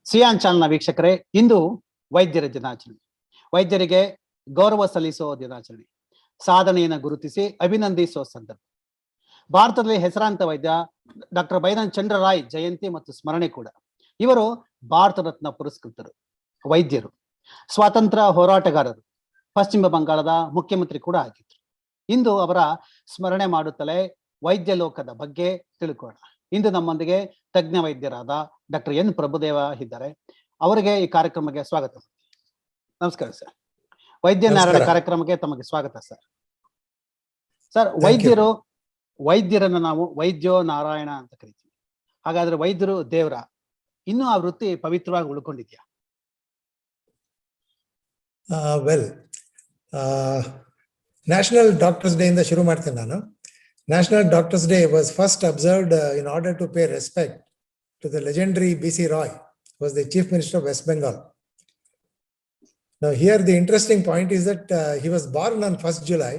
Xi'an ಚಾನಲ್ನ ವೀಕ್ಷಕರೇ, ಇಂದು ವೈದ್ಯರ ದಿನಾಚರಣೆ. ವೈದ್ಯರಿಗೆ ಗೌರವ ಸಲ್ಲಿಸುವ ದಿನಾಚರಣೆ, ಸಾಧನೆಯನ್ನು ಗುರುತಿಸಿ ಅಭಿನಂದಿಸುವ ಸಂದರ್ಭ. ಭಾರತದಲ್ಲಿ ಹೆಸರಾಂತ ವೈದ್ಯ ಡಾಕ್ಟರ್ ಬೈರನ್ ಚಂದ್ರ ರಾಯ್ ಜಯಂತಿ ಮತ್ತು ಸ್ಮರಣೆ ಕೂಡ. ಇವರು ಭಾರತ ರತ್ನ ಪುರಸ್ಕೃತರು, ವೈದ್ಯರು, ಸ್ವಾತಂತ್ರ್ಯ ಹೋರಾಟಗಾರರು, ಪಶ್ಚಿಮ ಬಂಗಾಳದ ಮುಖ್ಯಮಂತ್ರಿ ಕೂಡ ಆಗಿದ್ರು. ಇಂದು ಅವರ ಸ್ಮರಣೆ ಮಾಡುತ್ತಲೇ ವೈದ್ಯ ಲೋಕದ ಬಗ್ಗೆ ತಿಳ್ಕೊಳ್ಳೋಣ. ಇಂದು ನಮ್ಮೊಂದಿಗೆ ತಜ್ಞ ವೈದ್ಯರಾದ ಡಾಕ್ಟರ್ ಎನ್ ಪ್ರಭುದೇವ ಇದ್ದಾರೆ. ಅವರಿಗೆ ಈ ಕಾರ್ಯಕ್ರಮಕ್ಕೆ ಸ್ವಾಗತ. ನಮಸ್ಕಾರ ಸರ್. ವೈದ್ಯ ನಾರಾಯಣ ಕಾರ್ಯಕ್ರಮಕ್ಕೆ ತಮಗೆ ಸ್ವಾಗತ ಸರ್. ಸರ್, ವೈದ್ಯರನ್ನು ನಾವು ವೈದ್ಯೋ ನಾರಾಯಣ ಅಂತ ಕರಿತೀವಿ. ಹಾಗಾದ್ರೆ ವೈದ್ಯರು ದೇವರ, ಇನ್ನೂ ಆ ವೃತ್ತಿ ಪವಿತ್ರವಾಗಿ ಉಳ್ಕೊಂಡಿದ್ಯಾ? ನ್ಯಾಷನಲ್ ಡಾಕ್ಟರ್ಸ್ ಡೇ ಇಂದ ಶುರು ಮಾಡ್ತೇನೆ ನಾನು. National Doctors Day was first observed in order to pay respect to the legendary B.C. Roy, who was the Chief Minister of West Bengal. Now here the interesting point is that he was born on 1st July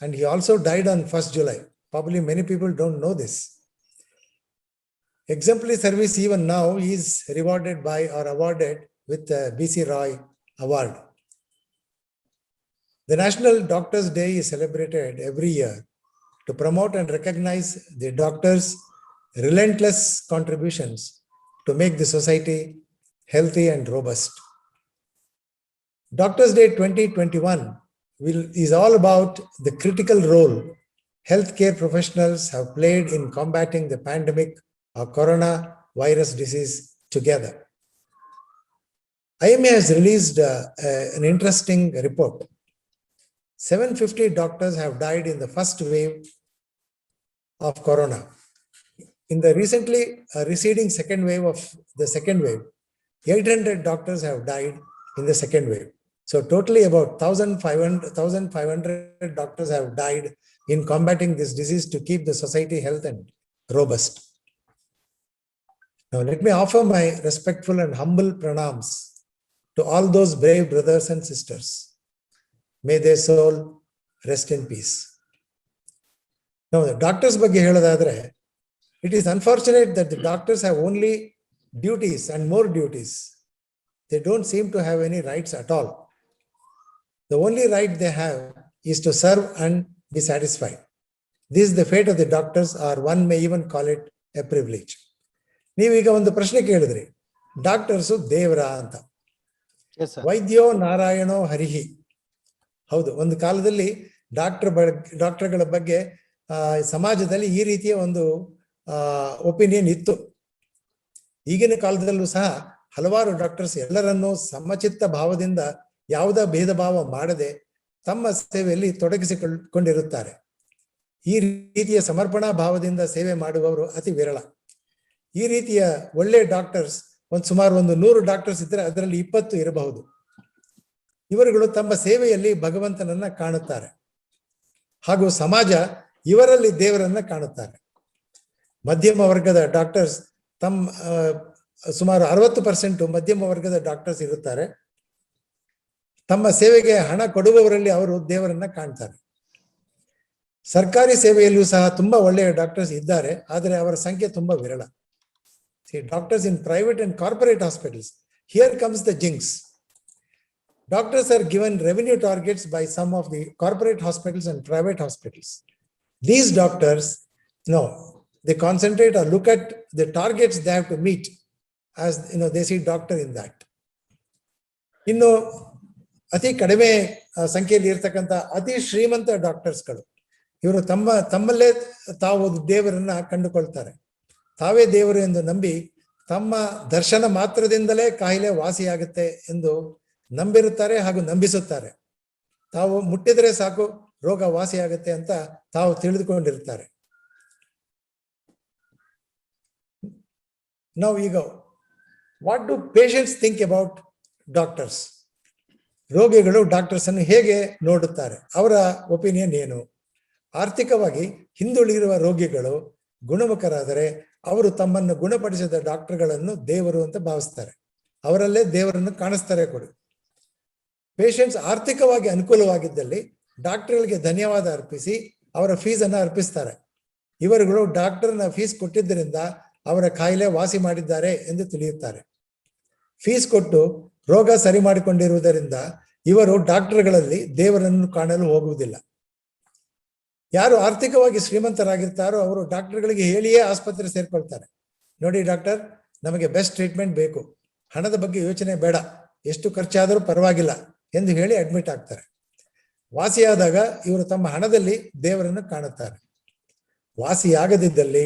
and he also died on 1st July. Probably many people don't know this. Exemplary service even now he is rewarded by or awarded with the B.C. Roy Award. The National Doctors Day is celebrated every year to promote and recognize the doctors' relentless contributions to make the society healthy and robust. Doctors' Day 2021 is all about the critical role healthcare professionals have played in combating the pandemic of coronavirus disease together. IMA has released an interesting report. 750 doctors have died in the first wave of corona. In the recently receding second wave of the second wave, 800 doctors have died in the second wave. So totally about 1,500 doctors have died in combating this disease to keep the society healthy and robust. Now let me offer my respectful and humble pranams to all those brave brothers and sisters. May their soul rest in peace. Now, the doctors ಬಗ್ಗೆ ಹೇಳೋದಾದ್ರೆ, it is unfortunate that the doctors have only duties and more duties. They don't seem to have any rights at all. The only right they have is to serve and be satisfied. This is the fate of the doctors, or one may even call it a privilege. ನೀವೀಗ ಒಂದು ಪ್ರಶ್ನೆ ಕೇಳಿದ್ರಿ, doctors ದೇವರ ಅಂತ. ವೈದ್ಯೋ ನಾರಾಯಣೋ ಹರಿಹಿ. ಹೌದು, ಒಂದು ಕಾಲದಲ್ಲಿ ಡಾಕ್ಟರ್ಗಳ ಬಗ್ಗೆ ಸಮಾಜದಲ್ಲಿ ಈ ರೀತಿಯ ಒಂದು ಒಪಿನಿಯನ್ ಇತ್ತು. ಈಗಿನ ಕಾಲದಲ್ಲೂ ಸಹ ಹಲವಾರು ಡಾಕ್ಟರ್ಸ್ ಎಲ್ಲರನ್ನೂ ಸಮಚಿತ್ತ ಭಾವದಿಂದ ಯಾವುದೇ ಭೇದ ಭಾವ ಮಾಡದೆ ತಮ್ಮ ಸೇವೆಯಲ್ಲಿ ತೊಡಗಿಸಿಕೊಂಡಿರುತ್ತಾರೆ. ಈ ರೀತಿಯ ಸಮರ್ಪಣಾ ಭಾವದಿಂದ ಸೇವೆ ಮಾಡುವವರು ಅತಿ ವಿರಳ. ಈ ರೀತಿಯ ಒಳ್ಳೆ ಡಾಕ್ಟರ್ಸ್ ಸುಮಾರು 100 ಡಾಕ್ಟರ್ಸ್ ಇದ್ದರೆ ಅದರಲ್ಲಿ 20 ಇರಬಹುದು. ಇವರುಗಳು ತಮ್ಮ ಸೇವೆಯಲ್ಲಿ ಭಗವಂತನನ್ನ ಕಾಣುತ್ತಾರೆ ಹಾಗೂ ಸಮಾಜ ಇವರಲ್ಲಿ ದೇವರನ್ನ ಕಾಣುತ್ತಾರೆ. ಮಧ್ಯಮ ವರ್ಗದ ಡಾಕ್ಟರ್ಸ್ ಸುಮಾರು 60% ಮಧ್ಯಮ ವರ್ಗದ ಡಾಕ್ಟರ್ಸ್ ಇರುತ್ತಾರೆ. ತಮ್ಮ ಸೇವೆಗೆ ಹಣ ಕೊಡುವವರಲ್ಲಿ ಅವರು ದೇವರನ್ನ ಕಾಣ್ತಾರೆ. ಸರ್ಕಾರಿ ಸೇವೆಯಲ್ಲಿಯೂ ಸಹ ತುಂಬಾ ಒಳ್ಳೆಯ ಡಾಕ್ಟರ್ಸ್ ಇದ್ದಾರೆ, ಆದರೆ ಅವರ ಸಂಖ್ಯೆ ತುಂಬಾ ವಿರಳ. Doctors in private and corporate hospitals, here comes the jinx. Doctors are given revenue targets by some of the corporate hospitals and private hospitals. These doctors, they concentrate or look at the targets they have to meet, as they see doctor in that. ಇನ್ನು ಅತಿ ಕಡಿಮೆ ಸಂಖ್ಯೆಯಲ್ಲಿ ಇರ್ತಕ್ಕಂಥ ಅತಿ ಶ್ರೀಮಂತ ಡಾಕ್ಟರ್ಸ್ಗಳು, ಇವರು ತಮ್ಮಲ್ಲೇ ತಾವು ದೇವರನ್ನ ಕಂಡುಕೊಳ್ತಾರೆ. ತಾವೇ ದೇವರು ಎಂದು ನಂಬಿ ತಮ್ಮ ದರ್ಶನ ಮಾತ್ರದಿಂದಲೇ ಕಾಯಿಲೆ ವಾಸಿಯಾಗುತ್ತೆ ಎಂದು ನಂಬಿರುತ್ತಾರೆ ಹಾಗೂ ನಂಬಿಸುತ್ತಾರೆ. ತಾವು ಮುಟ್ಟಿದರೆ ಸಾಕು ರೋಗ ವಾಸಿಯಾಗುತ್ತೆ ಅಂತ ತಾವು ತಿಳಿದುಕೊಂಡಿರುತ್ತಾರೆ. ನಾವು ಈಗ what do patients think about doctors? ರೋಗಿಗಳು ಡಾಕ್ಟರ್ಸ್ ಅನ್ನು ಹೇಗೆ ನೋಡುತ್ತಾರೆ? ಅವರ ಒಪಿನಿಯನ್ ಏನು? ಆರ್ಥಿಕವಾಗಿ ಹಿಂದುಳಿದಿರುವ ರೋಗಿಗಳು ಗುಣಮುಖರಾದರೆ ಅವರು ತಮ್ಮನ್ನು ಗುಣಪಡಿಸಿದ ಡಾಕ್ಟರ್ಗಳನ್ನು ದೇವರು ಅಂತ ಭಾವಿಸ್ತಾರೆ. ಅವರಲ್ಲೇ ದೇವರನ್ನು ಕಾಣಿಸ್ತಾರೆ ಕೂಡ. ಪೇಷಂಟ್ಸ್ ಆರ್ಥಿಕವಾಗಿ ಅನುಕೂಲವಾಗಿದ್ದಲ್ಲಿ ಡಾಕ್ಟರ್ಗಳಿಗೆ ಧನ್ಯವಾದ ಅರ್ಪಿಸಿ ಅವರ ಫೀಸನ್ನು ಅರ್ಪಿಸ್ತಾರೆ. ಇವರುಗಳು ಡಾಕ್ಟರ್ನ ಫೀಸ್ ಕೊಟ್ಟಿದ್ದರಿಂದ ಅವರ ಕಾಯಿಲೆ ವಾಸಿ ಮಾಡಿದ್ದಾರೆ ಎಂದು ತಿಳಿಯುತ್ತಾರೆ. ಫೀಸ್ ಕೊಟ್ಟು ರೋಗ ಸರಿ ಮಾಡಿಕೊಂಡಿರುವುದರಿಂದ ಇವರು ಡಾಕ್ಟರ್ಗಳಲ್ಲಿ ದೇವರನ್ನು ಕಾಣಲು ಹೋಗುವುದಿಲ್ಲ. ಯಾರು ಆರ್ಥಿಕವಾಗಿ ಶ್ರೀಮಂತರಾಗಿರ್ತಾರೋ ಅವರು ಡಾಕ್ಟರ್ಗಳಿಗೆ ಹೇಳಿಯೇ ಆಸ್ಪತ್ರೆ ಸೇರ್ಕೊಳ್ತಾರೆ. ನೋಡಿ ಡಾಕ್ಟರ್, ನಮಗೆ ಬೆಸ್ಟ್ ಟ್ರೀಟ್ಮೆಂಟ್ ಬೇಕು, ಹಣದ ಬಗ್ಗೆ ಯೋಚನೆ ಬೇಡ, ಎಷ್ಟು ಖರ್ಚಾದರೂ ಪರವಾಗಿಲ್ಲ ಎಂದು ಹೇಳಿ ಅಡ್ಮಿಟ್ ಆಗ್ತಾರೆ. ವಾಸಿಯಾದಾಗ ಇವರು ತಮ್ಮ ಹಣದಲ್ಲಿ ದೇವರನ್ನು ಕಾಣುತ್ತಾರೆ. ವಾಸಿಯಾಗದಿದ್ದಲ್ಲಿ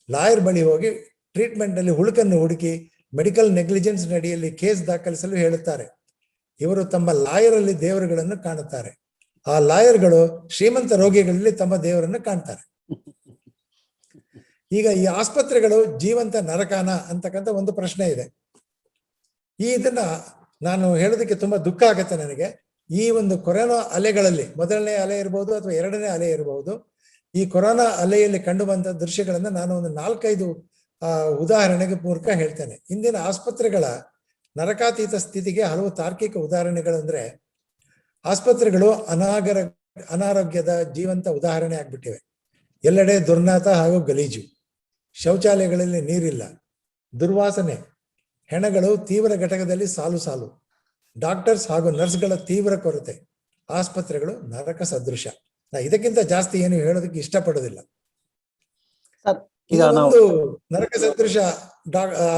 ಲಾಯರ್ ಬಳಿ ಹೋಗಿ ಟ್ರೀಟ್ಮೆಂಟ್ ಅಲ್ಲಿ ಹುಳುಕನ್ನು ಹುಡುಕಿ ಮೆಡಿಕಲ್ ನೆಗ್ಲಿಜೆನ್ಸ್ ನಡಿಯಲ್ಲಿ ಕೇಸ್ ದಾಖಲಿಸಲು ಹೇಳುತ್ತಾರೆ. ಇವರು ತಮ್ಮ ಲಾಯರ್ ಅಲ್ಲಿ ದೇವರುಗಳನ್ನು ಕಾಣುತ್ತಾರೆ. ಆ ಲಾಯರ್ಗಳು ಶ್ರೀಮಂತ ರೋಗಿಗಳಲ್ಲಿ ತಮ್ಮ ದೇವರನ್ನು ಕಾಣ್ತಾರೆ. ಈಗ ಈ ಆಸ್ಪತ್ರೆಗಳು ಜೀವಂತ ನರಕಾನ ಅಂತಕ್ಕಂಥ ಒಂದು ಪ್ರಶ್ನೆ ಇದೆ. ಇದನ್ನ ನಾನು ಹೇಳೋದಕ್ಕೆ ತುಂಬಾ ದುಃಖ ಆಗುತ್ತೆ ನನಗೆ. ಈ ಒಂದು ಕೊರೋನಾ ಅಲೆಗಳಲ್ಲಿ, ಮೊದಲನೇ ಅಲೆ ಇರಬಹುದು ಅಥವಾ ಎರಡನೇ ಅಲೆ ಇರಬಹುದು, ಈ ಕೊರೋನಾ ಅಲೆಯಲ್ಲಿ ಕಂಡು ಬಂದ ದೃಶ್ಯಗಳನ್ನ ನಾನು ಒಂದು 4-5 ಉದಾಹರಣೆಗೆ ಮೂಲಕ ಹೇಳ್ತೇನೆ. ಇಂದಿನ ಆಸ್ಪತ್ರೆಗಳ ನರಕಾತೀತ ಸ್ಥಿತಿಗೆ ಹಲವು ತಾರ್ಕಿಕ ಉದಾಹರಣೆಗಳು ಅಂದ್ರೆ, ಆಸ್ಪತ್ರೆಗಳು ಅನಾರೋಗ್ಯದ ಜೀವಂತ ಉದಾಹರಣೆ ಆಗ್ಬಿಟ್ಟಿವೆ. ಎಲ್ಲೆಡೆ ದುರ್ನಾತ ಹಾಗೂ ಗಲೀಜು, ಶೌಚಾಲಯಗಳಲ್ಲಿ ನೀರಿಲ್ಲ, ದುರ್ವಾಸನೆ, ಹೆಣಗಳು ತೀವ್ರ ಘಟಕದಲ್ಲಿ ಸಾಲು ಸಾಲು, ಡಾಕ್ಟರ್ಸ್ ಹಾಗೂ ನರ್ಸ್ಗಳ ತೀವ್ರ ಕೊರತೆ. ಆಸ್ಪತ್ರೆಗಳು ನರಕ ಸದೃಶ. ನಾ ಇದಕ್ಕಿಂತ ಜಾಸ್ತಿ ಏನು ಹೇಳೋದಕ್ಕೆ ಇಷ್ಟಪಡೋದಿಲ್ಲ. ಒಂದು ನರಕ ಸದೃಶ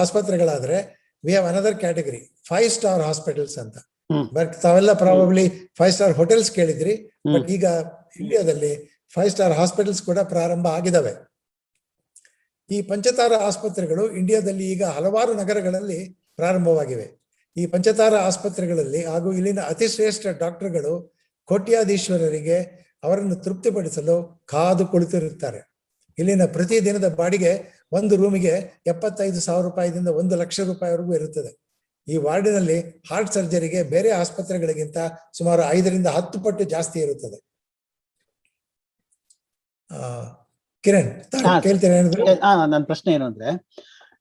ಆಸ್ಪತ್ರೆಗಳಾದ್ರೆ we have another category, 5 star hospitals ಅಂತ. ಬಟ್ ತಾವೆಲ್ಲ ಪ್ರಾಬಬ್ಲಿ 5 ಸ್ಟಾರ್ ಹೋಟೆಲ್ಸ್ ಕೇಳಿದ್ರಿ, ಬಟ್ ಈಗ ಇಂಡಿಯಾದಲ್ಲಿ 5 ಸ್ಟಾರ್ ಹಾಸ್ಪಿಟಲ್ಸ್ ಕೂಡ ಪ್ರಾರಂಭ ಆಗಿದಾವೆ. ಈ ಪಂಚತಾರ ಆಸ್ಪತ್ರೆಗಳು ಇಂಡಿಯಾದಲ್ಲಿ ಈಗ ಹಲವಾರು ನಗರಗಳಲ್ಲಿ ಪ್ರಾರಂಭವಾಗಿವೆ. ಈ ಪಂಚತಾರ ಆಸ್ಪತ್ರೆಗಳಲ್ಲಿ ಹಾಗೂ ಇಲ್ಲಿನ ಅತಿ ಶ್ರೇಷ್ಠ ಡಾಕ್ಟರ್ಗಳು ಕೋಟ್ಯಾಧೀಶ್ವರರಿಗೆ ಅವರನ್ನು ತೃಪ್ತಿಪಡಿಸಲು ಕಾದು ಕುಳಿತಿರುತ್ತಾರೆ. ಇಲ್ಲಿನ ಪ್ರತಿ ದಿನದ ಬಾಡಿಗೆ ಒಂದು ರೂಮಿಗೆ 75,000 ರೂಪಾಯಿದಿಂದ 1 ಲಕ್ಷ ರೂಪಾಯಿವರೆಗೂ ಇರುತ್ತದೆ. ಈ ವಾರ್ಡಿನಲ್ಲಿ ಹಾರ್ಟ್ ಸರ್ಜರಿಗೆ ಬೇರೆ ಆಸ್ಪತ್ರೆಗಳಿಗಿಂತ ಸುಮಾರು 5ರಿಂದ 10 ಪಟ್ಟು ಜಾಸ್ತಿ ಇರುತ್ತದೆ. ಕಿರಣ್ ಕೇಳ್ತೇನೆ. ನನ್ನ ಪ್ರಶ್ನೆ ಏನು ಅಂದ್ರೆ,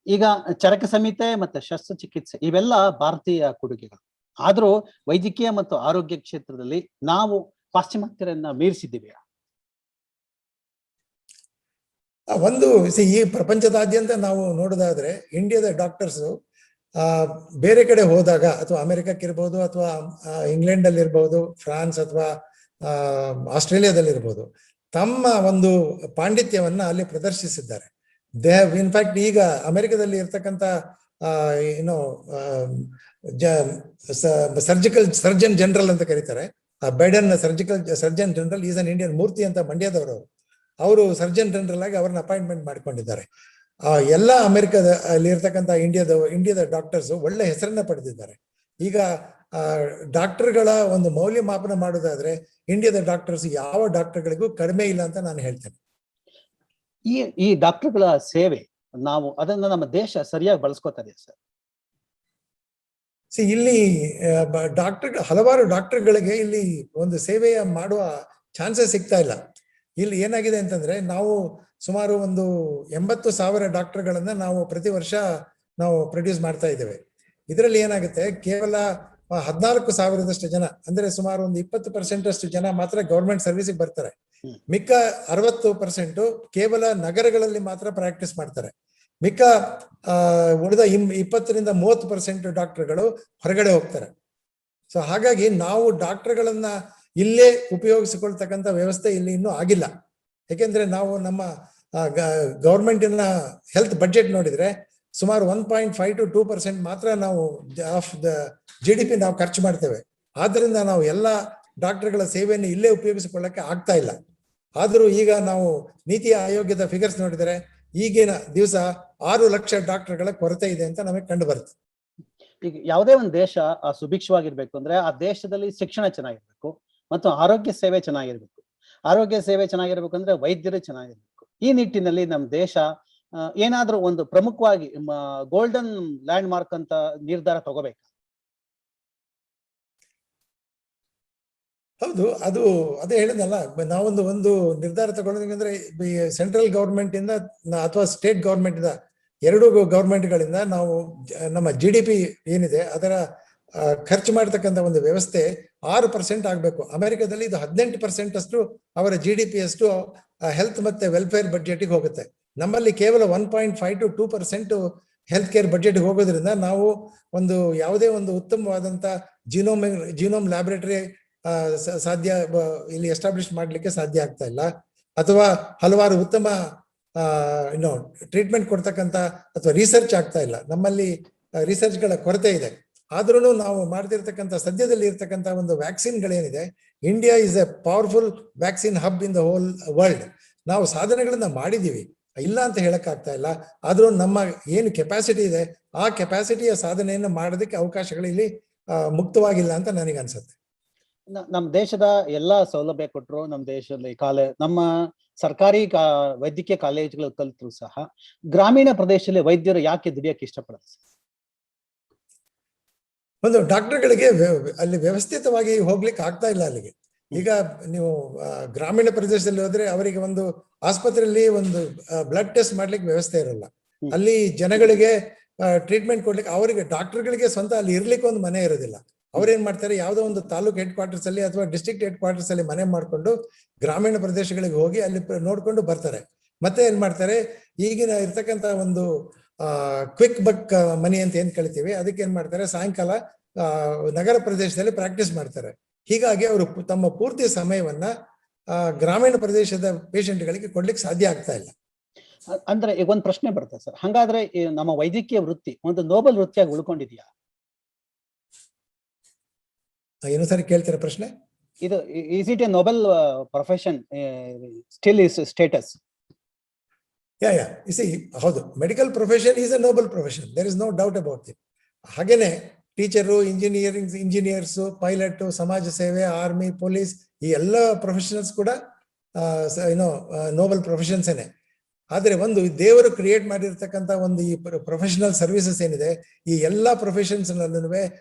ಈಗ ಚರಕ ಸಂಹಿತೆ ಮತ್ತೆ ಶಸ್ತ್ರಚಿಕಿತ್ಸೆ ಇವೆಲ್ಲ ಭಾರತೀಯ ಕೊಡುಗೆಗಳು. ಆದ್ರೂ ವೈದ್ಯಕೀಯ ಮತ್ತು ಆರೋಗ್ಯ ಕ್ಷೇತ್ರದಲ್ಲಿ ನಾವು ಪಾಶ್ಚಿಮಾತ್ಯರನ್ನ ಮೀರಿಸಿದ್ದೀವಿ. ಒಂದು ಈ ಪ್ರಪಂಚದಾದ್ಯಂತ ನಾವು ನೋಡೋದಾದ್ರೆ ಇಂಡಿಯಾದ ಡಾಕ್ಟರ್ಸ್ ಬೇರೆ ಕಡೆ ಹೋದಾಗ, ಅಥವಾ ಅಮೆರಿಕಕ್ಕೆ ಇರ್ಬೋದು, ಅಥವಾ ಇಂಗ್ಲೆಂಡ್ ಅಲ್ಲಿ ಇರ್ಬೋದು, ಫ್ರಾನ್ಸ್ ಅಥವಾ ಆಸ್ಟ್ರೇಲಿಯಾದಲ್ಲಿ ಇರ್ಬೋದು, ತಮ್ಮ ಒಂದು ಪಾಂಡಿತ್ಯವನ್ನ ಅಲ್ಲಿ ಪ್ರದರ್ಶಿಸಿದ್ದಾರೆ. ದೇ ಹ್ಯಾವ್ ಇನ್ಫ್ಯಾಕ್ಟ್ ಈಗ ಅಮೆರಿಕದಲ್ಲಿ ಇರ್ತಕ್ಕಂಥ ಸರ್ಜನ್ ಜನರಲ್ ಅಂತ ಕರೀತಾರೆ, Biden surgeon general is an Indian. Murthy ಅಂತ ಮಂಡ್ಯದವರು, ಅವರು ಸರ್ಜನ್ ಜನರಲ್ ಆಗಿ ಅವ್ರನ್ನ ಅಪಾಯಿಂಟ್ಮೆಂಟ್ ಮಾಡ್ಕೊಂಡಿದ್ದಾರೆ. ಎಲ್ಲ ಅಮೆರಿಕದ ಅಲ್ಲಿ ಇರ್ತಕ್ಕಂಥ ಇಂಡಿಯಾದ ಡಾಕ್ಟರ್ಸ್ ಒಳ್ಳೆ ಹೆಸರನ್ನ ಪಡೆದಿದ್ದಾರೆ. ಈಗ ಡಾಕ್ಟರ್ಗಳ ಒಂದು ಮೌಲ್ಯಮಾಪನ ಮಾಡೋದಾದ್ರೆ ಇಂಡಿಯಾದ ಡಾಕ್ಟರ್ಸ್ ಯಾವ ಡಾಕ್ಟರ್ಗಳಿಗೂ ಕಡಿಮೆ ಇಲ್ಲ ಅಂತ ನಾನು ಹೇಳ್ತೇನೆ. ಈ ಡಾಕ್ಟರ್ಗಳ ಸೇವೆ ಅದನ್ನ ನಮ್ಮ ದೇಶ ಸರಿಯಾಗಿ ಬಳಸ್ಕೊತಾರೆ ಸರ್. ಇಲ್ಲಿ ಹಲವಾರು ಡಾಕ್ಟರ್ಗಳಿಗೆ ಇಲ್ಲಿ ಒಂದು ಸೇವೆಯ ಮಾಡುವ ಚಾನ್ಸಸ್ ಸಿಗ್ತಾ ಇಲ್ಲ. ಇಲ್ಲಿ ಏನಾಗಿದೆ ಅಂತಂದ್ರೆ, ನಾವು ಸುಮಾರು ಒಂದು 80,000 ಡಾಕ್ಟರ್ಗಳನ್ನ ನಾವು ಪ್ರತಿ ವರ್ಷ ನಾವು ಪ್ರೊಡ್ಯೂಸ್ ಮಾಡ್ತಾ ಇದ್ದೇವೆ. ಇದರಲ್ಲಿ ಏನಾಗುತ್ತೆ, ಕೇವಲ 14,000 ಜನ, ಅಂದ್ರೆ ಸುಮಾರು ಒಂದು 20% ಅಷ್ಟು ಜನ ಮಾತ್ರ ಗೌರ್ಮೆಂಟ್ ಸರ್ವಿಸಿಗೆ ಬರ್ತಾರೆ. ಮಿಕ್ಕ 60% ಕೇವಲ ನಗರಗಳಲ್ಲಿ ಮಾತ್ರ ಪ್ರಾಕ್ಟೀಸ್ ಮಾಡ್ತಾರೆ. ಮಿಕ್ಕ ಉಳಿದ 20ರಿಂದ 30% ಡಾಕ್ಟರ್ಗಳು ಹೊರಗಡೆ ಹೋಗ್ತಾರೆ. ಸೊ ಹಾಗಾಗಿ ನಾವು ಡಾಕ್ಟರ್ಗಳನ್ನ ಇಲ್ಲೇ ಉಪಯೋಗಿಸಿಕೊಳ್ತಕ್ಕಂಥ ವ್ಯವಸ್ಥೆ ಇಲ್ಲಿ ಇನ್ನೂ ಆಗಿಲ್ಲ. ಯಾಕೆಂದ್ರೆ ನಾವು ನಮ್ಮ ಗೌರ್ಮೆಂಟಿನ ಹೆಲ್ತ್ ಬಡ್ಜೆಟ್ ನೋಡಿದ್ರೆ ಸುಮಾರು 1.5 to 2% ಮಾತ್ರ ನಾವು ಆಫ್ ದ GDP ನಾವು ಖರ್ಚು ಮಾಡ್ತೇವೆ. ಆದ್ರಿಂದ ನಾವು ಎಲ್ಲ ಡಾಕ್ಟರ್ಗಳ ಸೇವೆಯನ್ನು ಇಲ್ಲೇ ಉಪಯೋಗಿಸಿಕೊಳ್ಳಕ್ಕೆ ಆಗ್ತಾ ಇಲ್ಲ. ಆದ್ರೂ ಈಗ ನಾವು ನೀತಿ ಆಯೋಗದ ಫಿಗರ್ಸ್ ನೋಡಿದರೆ ಈಗಿನ ದಿವಸ 6 ಲಕ್ಷ ಡಾಕ್ಟರ್ಗಳ ಕೊರತೆ ಇದೆ ಅಂತ ನಮಗೆ ಕಂಡು ಬರುತ್ತೆ. ಈಗ ಯಾವುದೇ ಒಂದು ದೇಶ ಸುಭಿಕ್ಷವಾಗಿರ್ಬೇಕು ಅಂದ್ರೆ ಆ ದೇಶದಲ್ಲಿ ಶಿಕ್ಷಣ ಚೆನ್ನಾಗಿರ್ಬೇಕು ಮತ್ತು ಆರೋಗ್ಯ ಸೇವೆ ಚೆನ್ನಾಗಿರ್ಬೇಕು. ಆರೋಗ್ಯ ಸೇವೆ ಚೆನ್ನಾಗಿರ್ಬೇಕು ಅಂದ್ರೆ ವೈದ್ಯರು ಚೆನ್ನಾಗಿರ್ಬೇಕು. ಈ ನಿಟ್ಟಿನಲ್ಲಿ ನಮ್ಮ ದೇಶ ಏನಾದ್ರೂ ಒಂದು ಪ್ರಮುಖವಾಗಿ ಗೋಲ್ಡನ್ ಲ್ಯಾಂಡ್ ಮಾರ್ಕ್ ಅಂತ ನಿರ್ಧಾರ ತಗೋಬೇಕು. ಹೌದು, ಅದೇ ಹೇಳಿದ್ನಲ್ಲ, ನಾವೊಂದು ನಿರ್ಧಾರ ತಗೊಳ್ಳೋದಂದ್ರೆ ಸೆಂಟ್ರಲ್ ಗೌರ್ಮೆಂಟ್ ಇಂದ ಅಥವಾ ಸ್ಟೇಟ್ ಗೌರ್ಮೆಂಟ್ ಇಂದ, ಎರಡೂ ಗೌರ್ಮೆಂಟ್ಗಳಿಂದ ನಾವು ನಮ್ಮ GDP ಏನಿದೆ ಅದರ ಖರ್ಚು ಮಾಡತಕ್ಕಂಥ ಒಂದು ವ್ಯವಸ್ಥೆ 6% ಆಗ್ಬೇಕು. ಅಮೆರಿಕದಲ್ಲಿ ಇದು 18% ಅಷ್ಟು ಅವರ GDP ಅಷ್ಟು ಹೆಲ್ತ್ ಮತ್ತೆ ವೆಲ್ಫೇರ್ ಬಡ್ಜೆಟ್ಗೆ ಹೋಗುತ್ತೆ. ನಮ್ಮಲ್ಲಿ ಕೇವಲ 1.5 to 2% ಹೆಲ್ತ್ ಕೇರ್ ಬಜೆಟ್ಗೆ ಹೋಗೋದ್ರಿಂದ ನಾವು ಒಂದು ಯಾವುದೇ ಒಂದು ಉತ್ತಮವಾದಂತ ಜೀನೋಮ್ ಲ್ಯಾಬೊರೇಟರಿ ಸಾಧ್ಯ ಇಲ್ಲಿ ಎಸ್ಟಾಬ್ಲಿಷ್ ಮಾಡ್ಲಿಕ್ಕೆ ಸಾಧ್ಯ ಆಗ್ತಾ ಇಲ್ಲ, ಅಥವಾ ಹಲವಾರು ಉತ್ತಮ ಟ್ರೀಟ್ಮೆಂಟ್ ಕೊಡ್ತಕ್ಕಂತ ಅಥವಾ ರಿಸರ್ಚ್ ಆಗ್ತಾ ಇಲ್ಲ. ನಮ್ಮಲ್ಲಿ ರಿಸರ್ಚ್ಗಳ ಕೊರತೆ ಇದೆ. ಆದ್ರೂ ನಾವು ಮಾಡ್ತಿರ್ತಕ್ಕಂಥ ಸದ್ಯದಲ್ಲಿ ಇರ್ತಕ್ಕಂಥ ಒಂದು ವ್ಯಾಕ್ಸಿನ್ಗಳೇನಿದೆ, India is a powerful vaccine hub in the whole world. ನಾವು ಸಾಧನೆಗಳನ್ನ ಮಾಡಿದೀವಿ, ಇಲ್ಲ ಅಂತ ಹೇಳಕ್ ಆಗ್ತಾ ಇಲ್ಲ. ಆದ್ರೂ ನಮ್ಮ ಏನು ಕೆಪಾಸಿಟಿ ಇದೆ ಆ ಕೆಪಾಸಿಟಿಯ ಸಾಧನೆಯನ್ನು ಮಾಡೋದಕ್ಕೆ ಅವಕಾಶಗಳು ಇಲ್ಲಿ ಮುಕ್ತವಾಗಿಲ್ಲ ಅಂತ ನನಗೆ ಅನ್ಸುತ್ತೆ. ನಮ್ಮ ದೇಶದ ಎಲ್ಲಾ ಸೌಲಭ್ಯ ಕೊಟ್ಟರು, ನಮ್ಮ ದೇಶದಲ್ಲಿ ನಮ್ಮ ಸರ್ಕಾರಿ ವೈದ್ಯಕೀಯ ಕಾಲೇಜುಗಳು ಕಲಿತರು ಸಹ ಗ್ರಾಮೀಣ ಪ್ರದೇಶದಲ್ಲಿ ವೈದ್ಯರು ಯಾಕೆ ದುಡಿಯಕ್ಕೆ ಇಷ್ಟಪಡಲ್ಲ? ಒಂದು ಡಾಕ್ಟರ್ಗಳಿಗೆ ಅಲ್ಲಿ ವ್ಯವಸ್ಥಿತವಾಗಿ ಹೋಗ್ಲಿಕ್ಕೆ ಆಗ್ತಾ ಇಲ್ಲ ಅಲ್ಲಿಗೆ. ಈಗ ನೀವು ಗ್ರಾಮೀಣ ಪ್ರದೇಶದಲ್ಲಿ ಹೋದ್ರೆ ಅವರಿಗೆ ಒಂದು ಆಸ್ಪತ್ರೆಯಲ್ಲಿ ಒಂದು ಬ್ಲಡ್ ಟೆಸ್ಟ್ ಮಾಡ್ಲಿಕ್ಕೆ ವ್ಯವಸ್ಥೆ ಇರಲ್ಲ. ಅಲ್ಲಿ ಜನಗಳಿಗೆ ಟ್ರೀಟ್ಮೆಂಟ್ ಕೊಡ್ಲಿಕ್ಕೆ ಅವರಿಗೆ ಡಾಕ್ಟರ್ಗಳಿಗೆ ಸ್ವಂತ ಅಲ್ಲಿ ಇರ್ಲಿಕ್ಕೆ ಒಂದು ಮನೆ ಇರೋದಿಲ್ಲ. ಅವ್ರೇನ್ ಮಾಡ್ತಾರೆ, ಯಾವ್ದೋ ಒಂದು ತಾಲೂಕ್ ಹೆಡ್ ಕ್ವಾರ್ಟರ್ಸ್ ಅಲ್ಲಿ ಅಥವಾ ಡಿಸ್ಟ್ರಿಕ್ಟ್ ಹೆಡ್ ಕ್ವಾರ್ಟರ್ಸ್ ಅಲ್ಲಿ ಮನೆ ಮಾಡ್ಕೊಂಡು ಗ್ರಾಮೀಣ ಪ್ರದೇಶಗಳಿಗೆ ಹೋಗಿ ಅಲ್ಲಿ ನೋಡ್ಕೊಂಡು ಬರ್ತಾರೆ. ಮತ್ತೆ ಏನ್ ಮಾಡ್ತಾರೆ, ಈಗಿನ ಇರ್ತಕ್ಕಂತ ಒಂದು ಕ್ವಿಕ್ ಬಕ್ ಮನಿ ಅಂತ ಏನ್ ಕಳಿತೀವಿ, ಅದಕ್ಕೆ ಏನ್ ಮಾಡ್ತಾರೆ, ಸಾಯಂಕಾಲ ನಗರ ಪ್ರದೇಶದಲ್ಲಿ ಪ್ರಾಕ್ಟೀಸ್ ಮಾಡ್ತಾರೆ. ಹೀಗಾಗಿ ಅವರು ತಮ್ಮ ಪೂರ್ತಿ ಸಮಯವನ್ನ ಗ್ರಾಮೀಣ ಪ್ರದೇಶದ ಪೇಷಂಟ್ಗಳಿಗೆ ಕೊಡ್ಲಿಕ್ಕೆ ಸಾಧ್ಯ ಆಗ್ತಾ ಇಲ್ಲ. ಅಂದ್ರೆ ಈಗ ಒಂದ್ ಪ್ರಶ್ನೆ ಬರುತ್ತೆ ಸರ್, ಹಂಗಾದ್ರೆ ನಮ್ಮ ವೈದ್ಯಕೀಯ ವೃತ್ತಿ ಒಂದು ನೋಬಲ್ ವೃತ್ತಿಯಾಗಿ ಉಳ್ಕೊಂಡಿದ್ಯಾ? ಏನು ಸರಿ ಕೇಳ್ತೀರಾ ಪ್ರಶ್ನೆ? ಇದು is it a noble profession still is status? Yeah ಹೌದು, medical profession is a noble profession, there is no doubt about it. ಹಾಗೇನೆ ಟೀಚರು, ಇಂಜಿನಿಯರ್ಸ್, ಪೈಲಟ್, ಸಮಾಜ ಸೇವೆ, ಆರ್ಮಿ, ಪೊಲೀಸ್, ಈ ಎಲ್ಲ ಪ್ರೊಫೆಷನಲ್ಸ್ ಕೂಡ ನೋಬಲ್ ಪ್ರೊಫೆಷನ್ಸ್ ಏನೆ. ಆದ್ರೆ ಒಂದು ದೇವರು ಕ್ರಿಯೇಟ್ ಮಾಡಿರ್ತಕ್ಕಂಥ ಒಂದು ಈ ಪ್ರೊಫೆಷನಲ್ ಸರ್ವಿಸಸ್ ಏನಿದೆ, ಈ ಎಲ್ಲಾ ಪ್ರೊಫೆಷನ್ಸ್ ನಲ್ಲೂ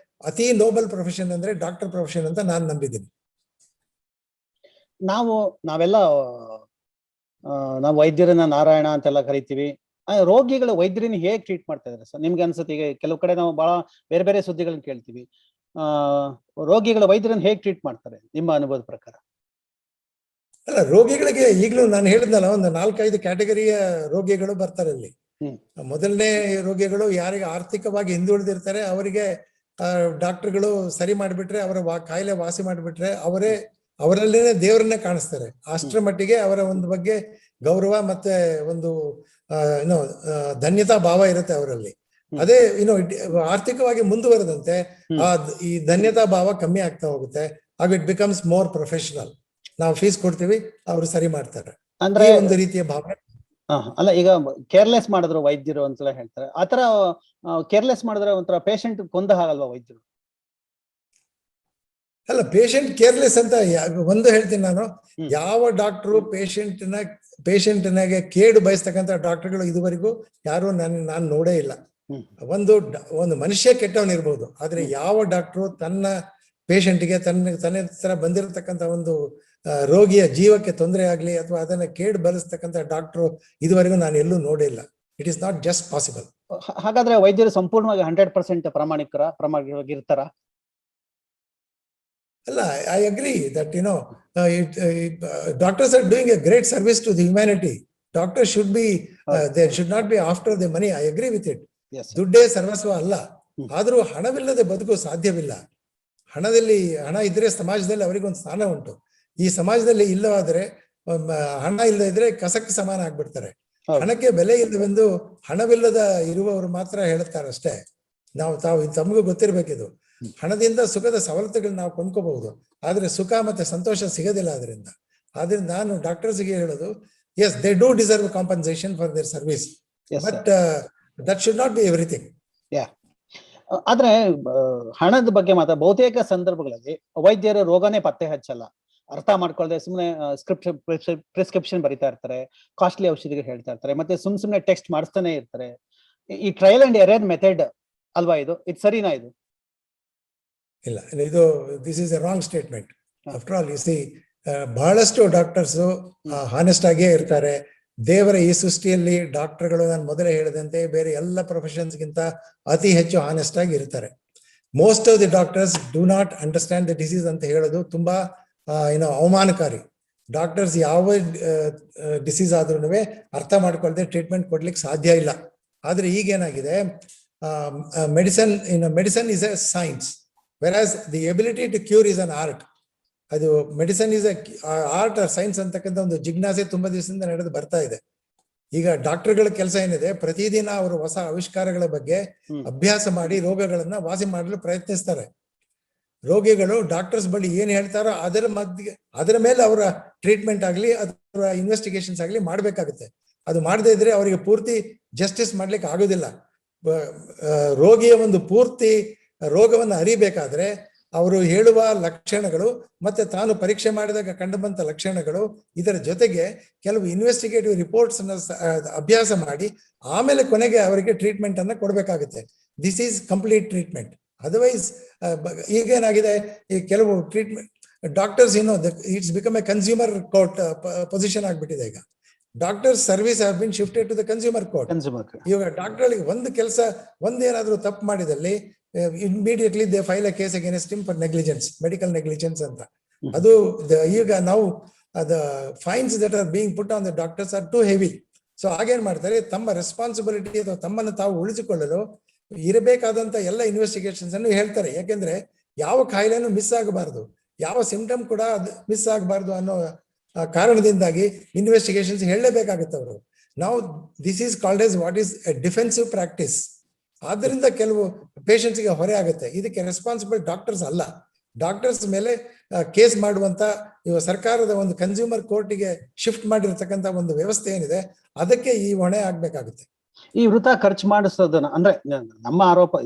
ಅತಿ ನೋಬಲ್ ಪ್ರೊಫೆಷನ್ ಅಂದ್ರೆ ಡಾಕ್ಟರ್ ಪ್ರೊಫೆಷನ್ ಅಂತ ನಾನು ನಂಬಿದ್ದೀನಿ. ನಾವೆಲ್ಲ ನಾವು ವೈದ್ಯರನ್ನ ನಾರಾಯಣ ಅಂತೆಲ್ಲ ಕರಿತೀವಿ. ರೋಗಿಗಳು ವೈದ್ಯರನ್ನ ಹೇಗೆ ಟ್ರೀಟ್ ಮಾಡ್ತಾ ಇದಾರೆ ಸರ್ ನಿಮ್ಗೆ ಅನ್ಸುತ್ತೆ? ಈಗ ಕೆಲವು ಕಡೆ ನಾವು ಬಹಳ ಬೇರೆ ಬೇರೆ ಸುದ್ದಿಗಳನ್ನ ಕೇಳ್ತೀವಿ. ರೋಗಿಗಳ ವೈದ್ಯರನ್ನ ಹೇಗೆ ಟ್ರೀಟ್ ಮಾಡ್ತಾರೆ ನಿಮ್ಮ ಅನುಭವದ ಪ್ರಕಾರ? ಅಲ್ಲ, ರೋಗಿಗಳಿಗೆ ಈಗಲೂ ನಾನು ಹೇಳಿದ್ನಲ್ಲ, ಒಂದು 4-5 ಕ್ಯಾಟಗರಿಯ ರೋಗಿಗಳು ಬರ್ತಾರೆ ಅಲ್ಲಿ. ಮೊದಲನೇ ರೋಗಿಗಳು ಯಾರಿಗೆ ಆರ್ಥಿಕವಾಗಿ ಹಿಂದುಳಿದಿರ್ತಾರೆ ಅವರಿಗೆ ಡಾಕ್ಟರ್ಗಳು ಸರಿ ಮಾಡಿಬಿಟ್ರೆ, ಅವರ ಕಾಯಿಲೆ ವಾಸಿ ಮಾಡಿಬಿಟ್ರೆ ಅವರಲ್ಲೇನೆ ದೇವರನ್ನೇ ಕಾಣಿಸ್ತಾರೆ. ಅಷ್ಟರ ಮಟ್ಟಿಗೆ ಅವರ ಒಂದು ಬಗ್ಗೆ ಗೌರವ ಮತ್ತೆ ಒಂದು ಧನ್ಯತಾ ಭಾವ ಇರುತ್ತೆ ಅವರಲ್ಲಿ. ಅದೇ ಆರ್ಥಿಕವಾಗಿ ಮುಂದುವರೆದಂತೆ ಈ ಧನ್ಯತಾ ಭಾವ ಕಮ್ಮಿ ಆಗ್ತಾ ಹೋಗುತ್ತೆ. ಆಗ ಇಟ್ ಬಿಕಮ್ಸ್ ಮೋರ್ ಪ್ರೊಫೆಷನಲ್. ನಾವು ಫೀಸ್ ಕೊಡ್ತೀವಿ, ಅವರು ಸರಿ ಮಾಡ್ತಾರೆ, ಅಂದ್ರೆ ಒಂದು ರೀತಿಯ ಭಾವನೆ. ಅಲ್ಲ, ಈಗ ಕೇರ್ಲೆಸ್ ಮಾಡಿದ್ರು ವೈದ್ಯರು ಅಂತೆಲ್ಲ ಹೇಳ್ತಾರೆ. ಆತರ ಕೇರ್ಲೆಸ್ ಮಾಡಿದ್ರೆ ಒಂಥರ ಪೇಷಂಟ್ ಕೊಂದ ಹಾಗಲ್ವಾ ವೈದ್ಯರು? ಅಲ್ಲ, ಪೇಷಂಟ್ ಕೇರ್ಲೆಸ್ ಅಂತ ಒಂದು ಹೇಳ್ತೀನಿ ನಾನು. ಯಾವ ಡಾಕ್ಟರು ಪೇಷಂಟ್ನಾಗೆ ಕೇಡು ಬಯಸ್ತಕ್ಕಂಥ ಡಾಕ್ಟರ್ಗಳು ಇದುವರೆಗೂ ಯಾರು ನಾನು ನೋಡೇ ಇಲ್ಲ. ಒಂದು ಮನುಷ್ಯ ಕೆಟ್ಟವನಿರ್ಬೋದು, ಆದ್ರೆ ಯಾವ ಡಾಕ್ಟರು ತನ್ನ ಪೇಷಂಟ್ಗೆ ತನ್ನ ಹತ್ರ ಬಂದಿರತಕ್ಕಂಥ ಒಂದು ರೋಗಿಯ ಜೀವಕ್ಕೆ ತೊಂದರೆ ಆಗ್ಲಿ ಅಥವಾ ಅದನ್ನ ಕೇಡು ಬರೆಸ್ತಕ್ಕಂಥ ಡಾಕ್ಟರು ಇದುವರೆಗೂ ನಾನು ಎಲ್ಲೂ ನೋಡಿಲ್ಲ. It is not just possible. ಹಾಗಾದ್ರೆ ವೈದ್ಯರು ಸಂಪೂರ್ಣವಾಗಿ 100% ಪ್ರಾಮಾಣಿಕವಾಗಿರ್ತಾರ? ಅಲ್ಲ, I agree that doctors are doing a great service to the humanity. Doctors should be they should not be after the money. I agree with it. ದುಡ್ಡೇ ಸರ್ವಸ್ವ ಅಲ್ಲ. ಆದ್ರೂ ಹಣವಿಲ್ಲದೆ ಬದುಕು ಸಾಧ್ಯವಿಲ್ಲ. ಹಣ ಇದ್ರೆ ಸಮಾಜದಲ್ಲಿ ಅವರಿಗೊಂದು ಸ್ಥಾನ ಉಂಟು. ಈ ಸಮಾಜದಲ್ಲಿ ಇಲ್ಲವಾದ್ರೆ, ಹಣ ಇಲ್ಲದೆ ಇದ್ರೆ ಕಸಕ್ಕೆ ಸಮಾನ ಆಗ್ಬಿಡ್ತಾರೆ. ಹಣಕ್ಕೆ ಬೆಲೆ ಇಲ್ಲವೆಂದು ಹಣವಿಲ್ಲದ ಇರುವವರು ಮಾತ್ರ ಹೇಳುತ್ತಾರೆ ಅಷ್ಟೇ. ತಮಗೂ ಗೊತ್ತಿರ್ಬೇಕಿದು. ಹಣದಿಂದ ಸುಖದ ಸವಲತ್ತುಗಳನ್ನ ನಾವು ಕೊಂಡ್ಕೋಬಹುದು, ಆದ್ರೆ ಸುಖ ಮತ್ತೆ ಸಂತೋಷ ಸಿಗೋದಿಲ್ಲ ಅದರಿಂದ. ಆದ್ರಿಂದ ನಾನು ಡಾಕ್ಟರ್ಸ್ಗೆ ಹೇಳೋದು, yes, they do deserve compensation for their service, but that should not be everything. ಆದ್ರೆ ಹಣದ ಬಗ್ಗೆ ಮಾತ್ರ ಬಹುತೇಕ ಸಂದರ್ಭಗಳಲ್ಲಿ ವೈದ್ಯರು ರೋಗನೇ ಪತ್ತೆ ಹಚ್ಚಲ್ಲ, ಅರ್ಥ ಮಾಡ್ಕೊಳ್ಳದೆ ಸುಮ್ಮನೆ ಪ್ರಿಸ್ಕ್ರಿಪ್ಷನ್ ಬರಿತಾ ಇರ್ತಾರೆ, ಕಾಸ್ಟ್ಲಿ ಔಷಧಿಗೆ ಹೇಳ್ತಾ ಇರ್ತಾರೆ, ಮತ್ತೆ ಸುಮ್ನೆ ಟೆಕ್ಸ್ಟ್ ಮಾಡಿಸ್ತಾನೆ ಇರ್ತಾರೆ. ಈ ಟ್ರಯಲ್ ಅಂಡ್ ಎರರ್ ಮೆಥಡ್ ಅಲ್ವಾ ಇದು? ಇದು ಸರಿನಾ ಇದು? ಇಲ್ಲ, this is A wrong statement. After all U C, ಬಹಳಷ್ಟು ಡಾಕ್ಟರ್ಸ್ ಹಾನೆಸ್ಟ್ ಆಗೇ ಇರ್ತಾರೆ. ದೇವರ ಈ ಸೃಷ್ಟಿಯಲ್ಲಿ ಡಾಕ್ಟರ್ಗಳು ನಾನು ಮೊದಲೇ ಹೇಳಿದಂತೆ ಬೇರೆ ಎಲ್ಲ ಪ್ರೊಫೆಷನ್ಸ್ಗಿಂತ ಅತಿ ಹೆಚ್ಚು ಹಾನೆಸ್ಟ್ ಆಗಿ ಇರ್ತಾರೆ. Most of the doctors do not understand the disease ಅಂತ ಹೇಳೋದು ತುಂಬಾ ಅವಮಾನಕಾರಿ. ಡಾಕ್ಟರ್ಸ್ ಯಾವ ಡಿಸೀಸ್ ಆದ್ರೂ ಅರ್ಥ ಮಾಡ್ಕೊಳ್ದೆ ಟ್ರೀಟ್ಮೆಂಟ್ ಕೊಡ್ಲಿಕ್ಕೆ ಸಾಧ್ಯ ಇಲ್ಲ. ಆದ್ರೆ ಈಗೇನಾಗಿದೆ, medicine is a science, whereas the ability to cure is an art. ಅದು medicine is art or science ಅಂತಕ್ಕಂಥ ಒಂದು ಜಿಜ್ಞಾಸೆ ತುಂಬಾ ದಿವಸದಿಂದ ನಡೆದು ಬರ್ತಾ ಇದೆ. ಈಗ ಡಾಕ್ಟರ್ಗಳ ಕೆಲಸ ಏನಿದೆ, ಪ್ರತಿದಿನ ಅವರು ಹೊಸ ಆವಿಷ್ಕಾರಗಳ ಬಗ್ಗೆ ಅಭ್ಯಾಸ ಮಾಡಿ ರೋಗಗಳನ್ನ ವಾಸಿ ಮಾಡಲು ಪ್ರಯತ್ನಿಸ್ತಾರೆ. ರೋಗಿಗಳು ಡಾಕ್ಟರ್ಸ್ ಬಳಿ ಏನ್ ಹೇಳ್ತಾರೋ ಅದರ ಮೇಲೆ ಅವರ ಟ್ರೀಟ್ಮೆಂಟ್ ಆಗ್ಲಿ ಅಥವಾ ಇನ್ವೆಸ್ಟಿಗೇಷನ್ಸ್ ಆಗ್ಲಿ ಮಾಡ್ಬೇಕಾಗುತ್ತೆ. ಅದು ಮಾಡದೇ ಇದ್ರೆ ಅವರಿಗೆ ಪೂರ್ತಿ ಜಸ್ಟಿಸ್ ಮಾಡ್ಲಿಕ್ಕೆ ಆಗೋದಿಲ್ಲ. ರೋಗಿಯ ಒಂದು ಪೂರ್ತಿ ರೋಗವನ್ನು ಅರಿಬೇಕಾದ್ರೆ ಅವರು ಹೇಳುವ ಲಕ್ಷಣಗಳು ಮತ್ತೆ ತಾನು ಪರೀಕ್ಷೆ ಮಾಡಿದಾಗ ಕಂಡುಬಂತ ಲಕ್ಷಣಗಳು, ಇದರ ಜೊತೆಗೆ ಕೆಲವು ಇನ್ವೆಸ್ಟಿಗೇಟಿವ್ ರಿಪೋರ್ಟ್ಸ್ ಅನ್ನ ಅಭ್ಯಾಸ ಮಾಡಿ ಆಮೇಲೆ ಕೊನೆಗೆ ಅವರಿಗೆ ಟ್ರೀಟ್ಮೆಂಟ್ ಅನ್ನ ಕೊಡ್ಬೇಕಾಗುತ್ತೆ. This is complete treatment. Otherwise ಈಗೇನಾಗಿದೆ, ಈ ಕೆಲವು treatment doctors it's become a consumer court position ಆಗ್ಬಿಟ್ಟಿದೆ. ಈಗ doctors service have been shifted to the consumer court. ಇವಾಗ ಡಾಕ್ಟರ್ಗಳಿಗೆ ಒಂದು ಕೆಲಸ ಒಂದೇನಾದ್ರೂ ತಪ್ಪು ಮಾಡಿದಲ್ಲಿ immediately they file a case against him for negligence, medical negligence ಅಂತ. ಅದು ಈಗ ನಾವು fines that are being put on the doctors are too heavy. So ಹಾಗೇನ್ ಮಾಡ್ತಾರೆ, ತಮ್ಮ ರೆಸ್ಪಾನ್ಸಿಬಿಲಿಟಿ ಅಥವಾ ತಮ್ಮನ್ನು ತಾವು ಉಳಿಸಿಕೊಳ್ಳಲು ಇರಬೇಕಾದಂತ ಎಲ್ಲ ಇನ್ವೆಸ್ಟಿಗೇಷನ್ಸ್ ಅನ್ನು ಹೇಳ್ತಾರೆ. ಯಾಕೆಂದ್ರೆ ಯಾವ ಕಾಯಿಲೆನೂ ಮಿಸ್ ಆಗಬಾರ್ದು, ಯಾವ ಸಿಂಪ್ಟಮ್ ಕೂಡ ಮಿಸ್ ಆಗಬಾರ್ದು ಅನ್ನೋ ಕಾರಣದಿಂದಾಗಿ ಇನ್ವೆಸ್ಟಿಗೇಷನ್ಸ್ ಹೇಳಲೇಬೇಕಾಗುತ್ತೆ ಅವರು. ನಾವು this is called as what is A defensive practice. ಆದ್ರಿಂದ ಕೆಲವು ಪೇಷಂಟ್ಸ್ಗೆ ಹೊರೆ ಆಗುತ್ತೆ. ಇದಕ್ಕೆ ರೆಸ್ಪಾನ್ಸಿಬಲ್ ಡಾಕ್ಟರ್ಸ್ ಅಲ್ಲ. ಡಾಕ್ಟರ್ಸ್ ಮೇಲೆ ಕೇಸ್ ಮಾಡುವಂತ ಇವಾಗ ಸರ್ಕಾರದ ಒಂದು ಕನ್ಸ್ಯೂಮರ್ ಕೋರ್ಟಿಗೆ ಶಿಫ್ಟ್ ಮಾಡಿರ್ತಕ್ಕಂಥ ಒಂದು ವ್ಯವಸ್ಥೆ ಏನಿದೆ, ಅದಕ್ಕೆ ಈ ಹೊಣೆ ಆಗ್ಬೇಕಾಗುತ್ತೆ. ಈ ವೃಥಾ ಖರ್ಚು ಮಾಡಿಸೋದನ್ನ, ಅಂದ್ರೆ ನಮ್ಮ ಆರೋಪ,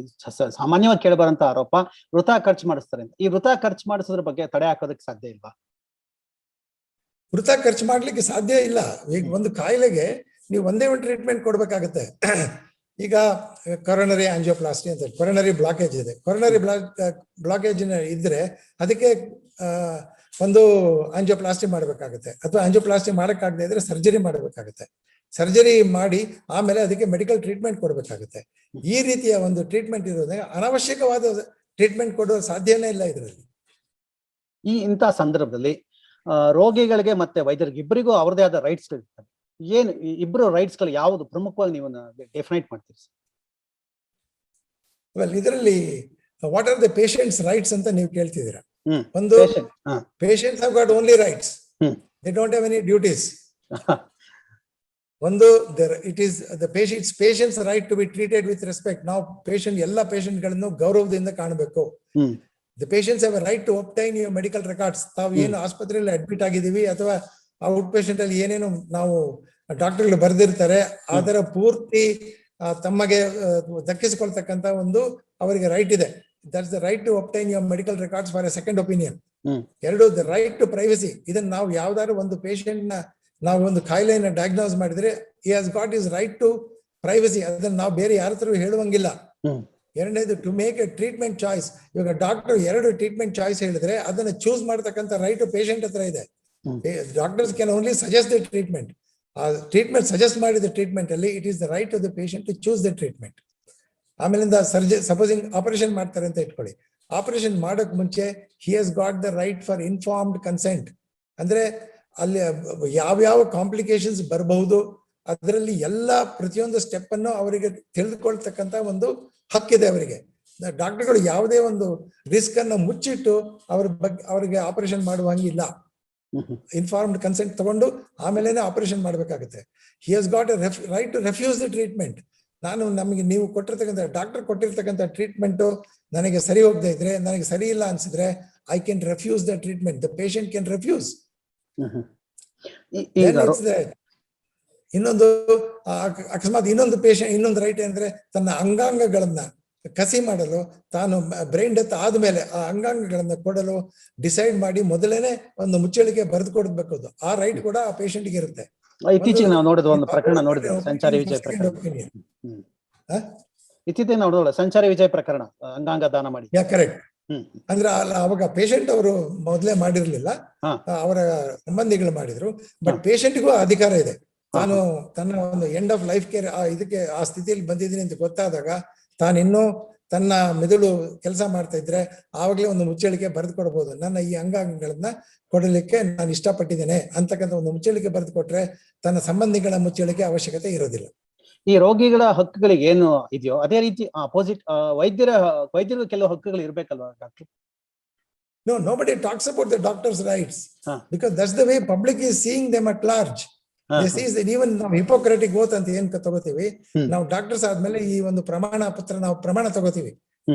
ಸಾಮಾನ್ಯವಾಗಿ ಕೇಳಬಾರಂತ ಆರೋಪ, ವೃಥಾ ಖರ್ಚು ಮಾಡಿಸ್ತಾರೆ ಅಂತ. ಈ ವೃಥಾ ಖರ್ಚು ಮಾಡಿಸೋದ್ರ ಬಗ್ಗೆ ತಡೆ ಹಾಕೋದಕ್ಕೆ ಸಾಧ್ಯ ಇಲ್ವಾ? ವೃಥಾ ಖರ್ಚು ಮಾಡ್ಲಿಕ್ಕೆ ಸಾಧ್ಯ ಇಲ್ಲ. ಈಗ ಒಂದು ಕಾಯಿಲೆಗೆ ನೀವು ಒಂದೇ ಒಂದು ಟ್ರೀಟ್ಮೆಂಟ್ ಕೊಡ್ಬೇಕಾಗತ್ತೆ. ಈಗ ಕೊರೊನರಿ ಆಂಜಿಯೋಪ್ಲಾಸ್ಟಿ ಅಂತ, ಕೊರೊನರಿ ಬ್ಲಾಕೇಜ್ ಇದೆ. ಕೊರೊನರಿ ಬ್ಲಾಕೇಜ್ ಇದ್ರೆ ಅದಕ್ಕೆ ಒಂದು ಆಂಜಿಯೋಪ್ಲಾಸ್ಟಿ ಮಾಡಬೇಕಾಗುತ್ತೆ, ಅಥವಾ ಆಂಜಿಯೋಪ್ಲಾಸ್ಟಿ ಮಾಡಕ್ಕಾಗದೇ ಇದ್ರೆ ಸರ್ಜರಿ ಮಾಡಬೇಕಾಗುತ್ತೆ. ಸರ್ಜರಿ ಮಾಡಿ ಆಮೇಲೆ ಅದಕ್ಕೆ ಮೆಡಿಕಲ್ ಟ್ರೀಟ್ಮೆಂಟ್ ಕೊಡಬೇಕಾಗುತ್ತೆ. ಈ ರೀತಿಯ ಒಂದು ಟ್ರೀಟ್ಮೆಂಟ್ ಇರೋದ್ರಿಂದ ಅನಾವಶ್ಯಕವಾದ ಟ್ರೀಟ್ಮೆಂಟ್ ಕೊಡೋ ಸಾಧ್ಯನೇ ಇಲ್ಲ ಇದರಲ್ಲಿ. ಇಂಥ ಸಂದರ್ಭದಲ್ಲಿ ರೋಗಿಗಳಿಗೆ ಮತ್ತೆ ವೈದ್ಯರಿಗೆ ಇಬ್ಬರಿಗೂ ಅವರದೇ ಆದ ರೈಟ್ಸ್ ಇರ್ತವೆ. ಏನು ಇಬ್ಬರು ರೈಟ್ಸ್ ಗಳು ಯಾವುದು ಪ್ರಮುಖವಾಗಿ ನೀವು ಡೆಫಿನೈಟ್ ಮಾಡ್ತೀರಿ? ವೆಲ್, ಇದರಲ್ಲಿ what are the patients rights ಅಂತ ನೀವು ಕೇಳ್ತಿದ್ದೀರಾ. ಒಂದು, patients have got only rights, they don't have any duties. ಒಂದು, it is the patients right to be treated with respect. ನಾವು ಎಲ್ಲ ಪೇಷಂಟ್ ಗಳನ್ನು ಗೌರವದಿಂದ ಕಾಣಬೇಕು. The patients have a right to obtain your medical records. ತಾವು ಏನು ಆಸ್ಪತ್ರೆಯಲ್ಲಿ admit ಆಗಿದ್ದೀವಿ ಅಥವಾ ಔಟ್ ಪೇಷಂಟ್ ಅಲ್ಲಿ ಏನೇನು ನಾವು ಡಾಕ್ಟರ್ಗಳು ಬರೆದಿರ್ತಾರೆ ಅದರ ಪೂರ್ತಿ ತಮಗೆ ದಕ್ಕಿಸಿಕೊಳ್ತಕ್ಕಂತ ಒಂದು ಅವರಿಗೆ ರೈಟ್ ಇದೆ. That's the right to obtain your medical records for a second opinion. ಎರಡು, ದ ರೈಟ್ ಟು ಪ್ರೈವಸಿ. ಇದನ್ನ ನಾವು ಯಾವ್ದಾದ್ರು ಒಂದು ಪೇಷಂಟ್ ನ ನಾವು ಒಂದು ಕಾಯಿಲೆಯನ್ನ ಡಯಾಗ್ನೋಸ್ ಮಾಡಿದ್ರೆ he has got is right to privacy. ಅದನ್ನ ನಾವು ಬೇರೆ ಯಾರ ಹತ್ರ ಹೇಳುವಂಗಿಲ್ಲ. ಎರಡನೇದು, to make a treatment choice. ಇವಾಗ ಡಾಕ್ಟರ್ ಎರಡು ಟ್ರೀಟ್ಮೆಂಟ್ ಚಾಯ್ಸ್ ಹೇಳಿದ್ರೆ ಅದನ್ನ ಚೂಸ್ ಮಾಡ್ತಕ್ಕಂಥ ರೈಟ್ ಪೇಷಂಟ್ ಹತ್ರ ಇದೆ. Doctors can only suggest the treatment. Treatment suggest ಮಾಡಿದ ಟ್ರೀಟ್ಮೆಂಟ್ ಅಲ್ಲಿ it is the right of the patient to choose the treatment. ಆಮೇಲಿಂದ ಸಪೋಸಿಂಗ್ ಆಪರೇಷನ್ ಮಾಡ್ತಾರೆ ಅಂತ ಇಟ್ಕೊಳ್ಳಿ. ಆಪರೇಷನ್ ಮಾಡೋಕ್ ಮುಂಚೆ he has got the right for informed consent. ಅಂದ್ರೆ ಅಲ್ಲಿ ಯಾವ್ಯಾವ ಕಾಂಪ್ಲಿಕೇಶನ್ಸ್ ಬರಬಹುದು, ಅದರಲ್ಲಿ ಎಲ್ಲಾ ಪ್ರತಿಯೊಂದು ಸ್ಟೆಪ್ ಅನ್ನು ಅವರಿಗೆ ತಿಳಿದುಕೊಳ್ತಕ್ಕಂತ ಒಂದು ಹಕ್ಕಿದೆ ಅವರಿಗೆ. ಡಾಕ್ಟರ್ಗಳು ಯಾವುದೇ ಒಂದು ರಿಸ್ಕ್ ಅನ್ನು ಮುಚ್ಚಿಟ್ಟು ಅವರಿಗೆ ಆಪರೇಷನ್ ಮಾಡುವಂಗಿಲ್ಲ. ಇನ್ಫಾರ್ಮ್ಡ್ ಕನ್ಸೆಂಟ್ ತಗೊಂಡು ಆಮೇಲೆ ಆಪರೇಷನ್ ಮಾಡ್ಬೇಕಾಗುತ್ತೆ. He has got a right to refuse the treatment. ನಮಗೆ ನೀವು ಕೊಟ್ಟಿರ್ತಕ್ಕಂಥ ಡಾಕ್ಟರ್ ಕೊಟ್ಟಿರ್ತಕ್ಕಂಥ ಟ್ರೀಟ್ಮೆಂಟ್ ನನಗೆ ಸರಿ ಹೋಗದೆ ಇದ್ರೆ, ನನಗೆ ಸರಿ ಇಲ್ಲ ಅನ್ಸಿದ್ರೆ, I can refuse the treatment. The patient can refuse. ಇನ್ನೊಂದು, ಅಕಸ್ಮಾತ್ ಇನ್ನೊಂದು ಪೇಷಂಟ್ ಇನ್ನೊಂದು ರೈಟ್ ಅಂದ್ರೆ ತನ್ನ ಅಂಗಾಂಗಗಳನ್ನ ಕಸಿ ಮಾಡಲು, ತಾನು ಬ್ರೈನ್ ಡೆತ್ ಆದ್ಮೇಲೆ ಆ ಅಂಗಾಂಗಗಳನ್ನ ಕೊಡಲು ಡಿಸೈಡ್ ಮಾಡಿ ಮೊದಲೇನೆ ಒಂದು ಮುಚ್ಚಳಿಕೆ ಬರೆದು ಕೊಡ್ಬೇಕು. ಆ ರೈಟ್ ಕೂಡ ಆ ಪೇಷಂಟ್ಗೆ ಇರುತ್ತೆ. ಇತ್ತೀಚೆಗೆ ನಾವು ನೋಡಿದ ಒಂದು ಪ್ರಕರಣ ನೋಡಿದ್ವಿ, ಸಂಚಾರಿ ವಿಜಯ್ ಪ್ರಕರಣ. ಇತ್ತೀಚೆಗೆ ನಾವು ನೋಡೋಣ, ಸಂಚಾರಿ ವಿಜಯ್ ಪ್ರಕರಣ, ಅಂಗಾಂಗ ದಾನ ಮಾಡಿ. ಕರೆಕ್ಟ್. ಅಂದ್ರೆ ಅವಾಗ ಪೇಷಂಟ್ ಅವರು ಮೊದಲೇ ಮಾಡಿರ್ಲಿಲ್ಲ, ಅವರ ಸಂಬಂಧಿಗಳು ಮಾಡಿದ್ರು. ಬಟ್ ಪೇಷಂಟ್ಗೂ ಅಧಿಕಾರ ಇದೆ. ತಾನು ತನ್ನ ಒಂದು ಎಂಡ್ ಆಫ್ ಲೈಫ್ ಕೇರ್ ಇದಕ್ಕೆ ಆ ಸ್ಥಿತಿಯಲ್ಲಿ ಬಂದಿದ್ದೀನಿ ಅಂತ ಗೊತ್ತಾದಾಗ, ತಾನಿನ್ನೂ ತನ್ನ ಮೆದುಳು ಕೆಲಸ ಮಾಡ್ತಾ ಇದ್ರೆ ಆವಾಗಲೇ ಒಂದು ಮುಚ್ಚಳಿಕೆ ಬರೆದು ಕೊಡ್ಬೋದು. ನನ್ನ ಈ ಅಂಗಾಂಗಗಳನ್ನ ಕೊಡಲಿಕ್ಕೆ ನಾನು ಇಷ್ಟಪಟ್ಟಿದ್ದೇನೆ ಅಂತಕ್ಕಂಥ ಒಂದು ಮುಚ್ಚಳಿಕೆ ಬರೆದು ಕೊಟ್ರೆ ತನ್ನ ಸಂಬಂಧಿಗಳ ಮುಚ್ಚಳಿಕೆ ಅವಶ್ಯಕತೆ ಇರೋದಿಲ್ಲ. ಈ ರೋಗಿಗಳ ಹಕ್ಕುಗಳಿಗೆ ಏನು ಇದೆಯೋ ಅದೇ ರೀತಿ ಅಪೋಸಿಟ್ ವೈದ್ಯರು ಕೆಲವು ಹಕ್ಕುಗಳು ಇರ್ಬೇಕಲ್ವಾ doctor? No, nobody talks about the doctor's rights Huh. because that's the way public is seeing them at large. They see that even ನಾವು ಹಿಪೋಕ್ರೆಟಿಕ್ ಓತ್ ಅಂತ ಏನ್ ತಗೋತೀವಿ, ನಾವು ಡಾಕ್ಟರ್ಸ್ ಆದ್ಮೇಲೆ ಈ ಒಂದು ಪ್ರಮಾಣ ಪತ್ರ ನಾವು ಪ್ರಮಾಣ ತಗೋತೀವಿ,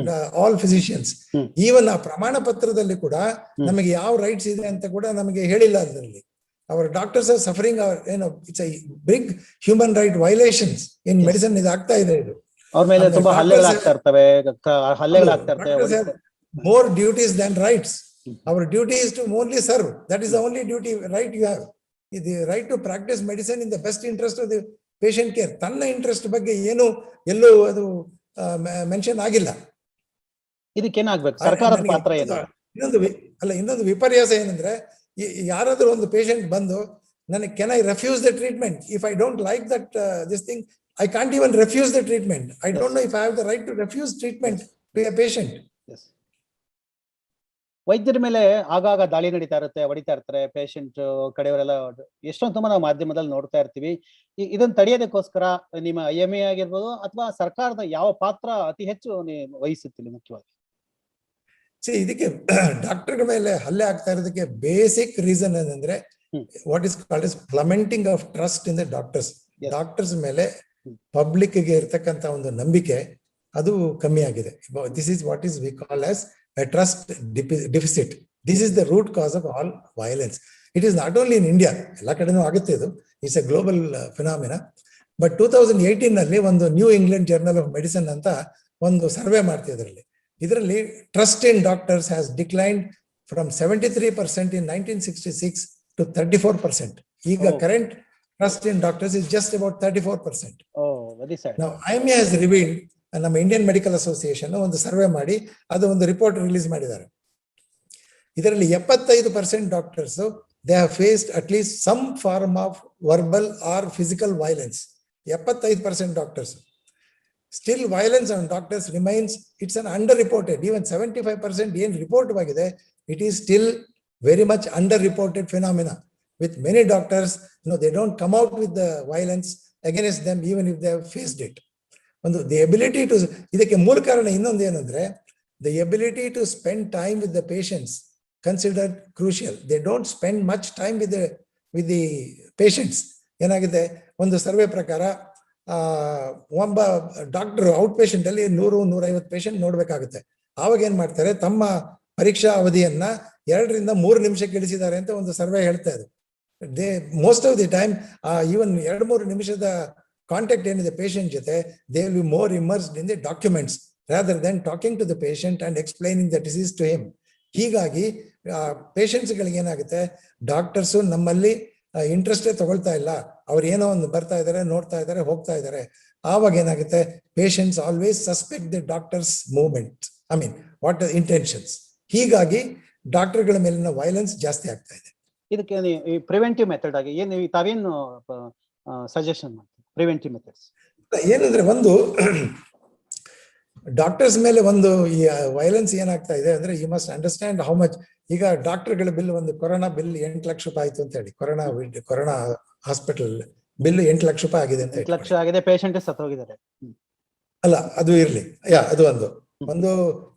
ಆಲ್ ಫಿಸಿಷಿಯನ್ಸ್. ಈವನ್ ಆ ಪ್ರಮಾಣ ಪತ್ರದಲ್ಲಿ ಕೂಡ ನಮಗೆ ಯಾವ ರೈಟ್ಸ್ ಇದೆ ಅಂತ ಕೂಡ ನಮಗೆ ಹೇಳಿಲ್ಲ ಅದರಲ್ಲಿ. ಅವರ್ ಡಾಕ್ಟರ್ಸ್ ಆರ್ ಸಫರಿಂಗ್, ಏನೋ it's a big human right violations in medicine. ಇದು ಆಗ್ತಾ ಇದೆ, ಇದು ಅವ್ರ ಮೇಲೆ ತುಂಬಾ ಹಲ್ಲೆಗಳಾಗ್ತಾ ಇರ್ತವೆ. More duties than rights. Our duty is to only serve. That is the only duty, right you have. The right to practice medicine in the best interest of the patient care. ತನ್ನ interest ಬಗ್ಗೆ ಏನು ಎಲ್ಲೂ ಅದು mention ಆಗಿಲ್ಲ. ಇದಕ್ಕೇನಾಗ್ಬೇಕು, ಸರ್ಕಾರದ ಪಾತ್ರ ಏನು? ಇನ್ನೊಂದು ವಿಪರ್ಯಾಸ ಏನಂದ್ರೆ, ಯಾರಾದ್ರೂ ಒಂದು ಪೇಷಂಟ್ ಬಂದು ನನಗೆ can I refuse the treatment, if I don't like that this thing I can't even refuse the treatment. I don't know if I have the right to refuse treatment to a patient. ವೈದ್ಯರ ಮೇಲೆ ಆಗಾಗ ದಾಳಿ ನಡೀತಾ ಇರುತ್ತೆ, ಹೊಡಿತಾ ಇರ್ತಾರೆ patient ಕಡೆಯವರೆಲ್ಲ. ಎಷ್ಟೊಂದು ತುಂಬಾ ನಾವು ಮಾಧ್ಯಮದಲ್ಲಿ ನೋಡ್ತಾ ಇರ್ತೀವಿ. ಇದನ್ನ ತಡೆಯೋದಕ್ಕೋಸ್ಕರ ನಿಮ್ಮ IMA ಆಗಿರ್ಬೋದು ಅಥವಾ ಸರ್ಕಾರದ ಯಾವ ಪಾತ್ರ ಅತಿ ಹೆಚ್ಚು ವಹಿಸುತ್ತಿಲ್ಲ ಮುಖ್ಯವಾಗಿ? ಇದಕ್ಕೆ ಡಾಕ್ಟರ್ಗಳ ಮೇಲೆ ಹಲ್ಲೆ ಆಗ್ತಾ ಇರೋದಕ್ಕೆ ಬೇಸಿಕ್ ರೀಸನ್ ಏನಂದ್ರೆ, what is called is plummeting of trust in the doctors. Doctors ಮೇಲೆ ಪಬ್ಲಿಕ್ ಗೆ ಇರ್ತಕ್ಕಂತ ಒಂದು ನಂಬಿಕೆ ಅದು ಕಮ್ಮಿ ಆಗಿದೆ. This is what is we call as a trust deficit. This is the root cause of all violence. It is not only in India, ಎಲ್ಲ ಕಡೆನೂ ಆಗುತ್ತೆ ಇದು. It's a global phenomena. But 2018 ನಲ್ಲಿ ಒಂದು New England Journal of Medicine ಅಂತ ಒಂದು survey ಮಾಡ್ತಿದ್ರಲ್ಲಿ. ಇದರಲ್ಲಿ trust in doctors has declined from 73% in 1966 to 34%. ಈಗ current trust in doctors is just about 34%. very sad. Now IMA has revealed, ನಮ್ಮ Indian medical association ಒಂದು survey ಮಾಡಿ ಅದು ಒಂದು ರಿಪೋರ್ಟ್ ರಿಲೀಸ್ ಮಾಡಿದ್ದಾರೆ. ಇದರಲ್ಲಿ 75% doctors they have faced at least some form of verbal or physical violence. 75% doctors. Still violence on doctors remains, it's un under reported. Even 75% ಏನ್ report ಆಗಿದೆ, it is still very much under reported phenomena. With many doctors they don't come out with the violence against them even if they have faced it. ಒಂದು the ability to, ಇದಕ್ಕೆ ಮೂಲ ಕಾರಣ ಇನ್ನೊಂದು ಏನಂದ್ರೆ, the ability to spend time with the patients considered crucial. They don't spend much time with the patients. ಏನಾಗಿದೆ, ಒಂದು survey ಪ್ರಕಾರ ಒಬ್ಬ ಡಾಕ್ಟರ್ ಔಟ್ ಪೇಷಂಟ್ ಅಲ್ಲಿ 100-150 ಪೇಷಂಟ್ ನೋಡ್ಬೇಕಾಗುತ್ತೆ. ಆವಾಗ ಏನ್ ಮಾಡ್ತಾರೆ, ತಮ್ಮ ಪರೀಕ್ಷಾ ಅವಧಿಯನ್ನ 2 ರಿಂದ 3 ನಿಮಿಷಕ್ಕೆ ಇಳಿಸಿದ್ದಾರೆ ಅಂತ ಒಂದು ಸರ್ವೆ ಹೇಳ್ತಾ ಇದೆ. They most of the time even 2-3 ನಿಮಿಷದ ಕಾಂಟ್ಯಾಕ್ಟ್ ಏನಿದೆ ಪೇಷಂಟ್ ಜೊತೆ, they will be more immersed in the documents rather than talking to the patient and explaining the disease to him. ಹೀಗಾಗಿ ಪೇಷಂಟ್ಸ್ ಗಳಿಗೆ ಏನಾಗುತ್ತೆ, ಡಾಕ್ಟರ್ಸ್ ನಮ್ಮಲ್ಲಿ ಇಂಟ್ರೆಸ್ಟೇ ತಗೊಳ್ತಾ ಇಲ್ಲ, ಅವ್ರು ಏನೋ ಒಂದು ಬರ್ತಾ ಇದಾರೆ, ನೋಡ್ತಾ ಇದಾರೆ, ಹೋಗ್ತಾ ಇದಾರೆ. ಆವಾಗ ಏನಾಗುತ್ತೆ, patients always suspect the doctors movement, I mean what intentions. ಹೀಗಾಗಿ ಡಾಕ್ಟರ್ಗಳ ಮೇಲಿನ ವೈಲೆನ್ಸ್ ಜಾಸ್ತಿ ಆಗ್ತಾ ಇದೆ. ಇದಕ್ಕೆ ಪ್ರಿವೆಂಟಿವ್ ಮೆಥಡ್ ಆಗಿ ಏನು ತಾವೇನು ಸಜೆಷನ್ ಮಾಡ್ತೀವಿ? ಪ್ರಿವೆಂಟಿವ್ ಮೆಥಡ್ಸ್ ಏನಂದ್ರೆ, ಒಂದು ಡಾಕ್ಟರ್ಸ್ ಮೇಲೆ ಒಂದು ಈ ವೈಲೆನ್ಸ್ ಏನಾಗ್ತಾ ಇದೆ ಅಂದ್ರೆ, you must understand how much. ಈಗ ಡಾಕ್ಟರ್ಗಳ ಬಿಲ್, ಒಂದು ಕೊರೋನಾ ಬಿಲ್ 8 ಲಕ್ಷ ರೂಪಾಯಿ ಆಯ್ತು ಅಂತ ಹೇಳಿ, ಕೊರೋನಾ ಹಾಸ್ಪಿಟಲ್ ಬಿಲ್ 8 ಲಕ್ಷ ರೂಪಾಯಿ ಆಗಿದೆ ಅಂತ. 8 ಲಕ್ಷ ಆಗಿದೆ, ಪೇಷಂಟ್ ಸತ್ತು ಹೋಗಿದ್ದಾರೆ. ಅಲ್ಲ, ಅದು ಇರ್ಲಿ, ಅದು ಒಂದು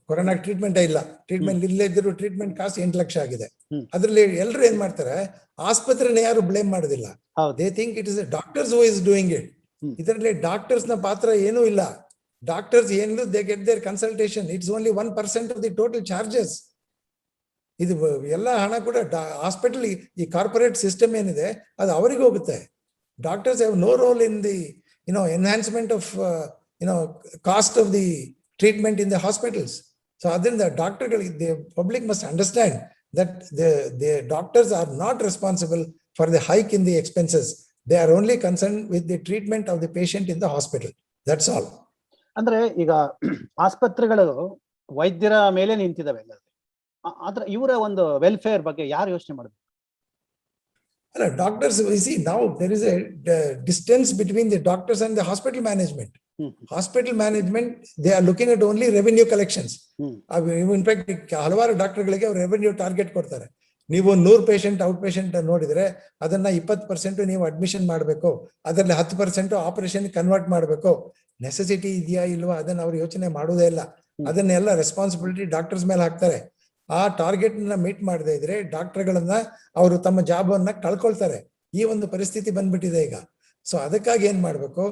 ಕೊರೋನಾ ಟ್ರೀಟ್ಮೆಂಟ್ ಇಲ್ಲ, ಟ್ರೀಟ್ಮೆಂಟ್ ಇಲ್ಲೇ ಇದ್ರು ಟ್ರೀಟ್ಮೆಂಟ್ ಕಾಸ್ಟ್ 8 ಲಕ್ಷ ಆಗಿದೆ. ಅದ್ರಲ್ಲಿ ಎಲ್ಲರೂ ಏನ್ ಮಾಡ್ತಾರೆ, ಆಸ್ಪತ್ರೆನ ಯಾರು ಬ್ಲೇಮ್ ಮಾಡೋದಿಲ್ಲ. They think it is doctors who is doing it. ಇದರಲ್ಲಿ ಡಾಕ್ಟರ್ಸ್ ನ ಪಾತ್ರ ಏನೂ ಇಲ್ಲ. ಡಾಕ್ಟರ್ಸ್ ಏನು, they get their consultation, it's only 1% of the total charges. ಇದು ಎಲ್ಲ ಹಣ ಕೂಡ ಹಾಸ್ಪಿಟಲ್, ಈ ಕಾರ್ಪೊರೇಟ್ ಸಿಸ್ಟಮ್ ಏನಿದೆ ಅದು ಅವರಿಗೆ ಹೋಗುತ್ತೆ. Doctors have no role in the enhancement of cost of the treatment in the hospitals. So ಅದರಿಂದ ಡಾಕ್ಟರ್ಗಳಿಗೆ, the public must understand that the doctors are not responsible for the hike in the expenses. They are only concerned with the treatment of the patient in the hospital. That's all. ಅಂದ್ರೆ ಈಗ ಆಸ್ಪತ್ರೆಗಳು ವೈದ್ಯರ ಮೇಲೆ ನಿಂತಿದ್ದಾವೆ, ಆದ್ರೆ ಇವರ ಒಂದು welfare ಬಗ್ಗೆ ಯಾರು ಯೋಚನೆ ಮಾಡಬೇಕು? ಅಲ್ಲ, doctors, see now there is a distance between the doctors and the hospital management. Hospital management, they are looking at only revenue collections. In fact, ಹಲವಾರು ಡಾಕ್ಟರ್ಗಳಿಗೆ ರೆವೆನ್ಯೂ ಟಾರ್ಗೆಟ್ ಕೊಡ್ತಾರೆ. ನೀವು 100 ಪೇಷಂಟ್ ಔಟ್ ಪೇಷಂಟ್ ನೋಡಿದ್ರೆ ಅದನ್ನ 20% ನೀವು ಅಡ್ಮಿಷನ್ ಮಾಡಬೇಕು, ಅದರಲ್ಲಿ 10% operation convert ಮಾಡಬೇಕು. Necessity ಇದೆಯಾ ಇಲ್ವಾ ಅದನ್ನ ಅವ್ರು ಯೋಚನೆ ಮಾಡೋದೇ ಇಲ್ಲ. ಅದನ್ನೆಲ್ಲ ರೆಸ್ಪಾನ್ಸಿಬಿಲಿಟಿ ಡಾಕ್ಟರ್ಸ್ ಮೇಲೆ ಹಾಕ್ತಾರೆ. ಆ ಟಾರ್ಗೆಟ್ ನ ಮೀಟ್ ಮಾಡದೇ ಇದ್ರೆ ಡಾಕ್ಟರ್ಗಳನ್ನ ಅವರು ತಮ್ಮ ಜಾಬ್ ಅನ್ನ ಕಳ್ಕೊಳ್ತಾರೆ. ಈ ಒಂದು ಪರಿಸ್ಥಿತಿ ಬಂದ್ಬಿಟ್ಟಿದೆ ಈಗ. ಸೊ ಅದಕ್ಕಾಗಿ ಏನ್ ಮಾಡ್ಬೇಕು,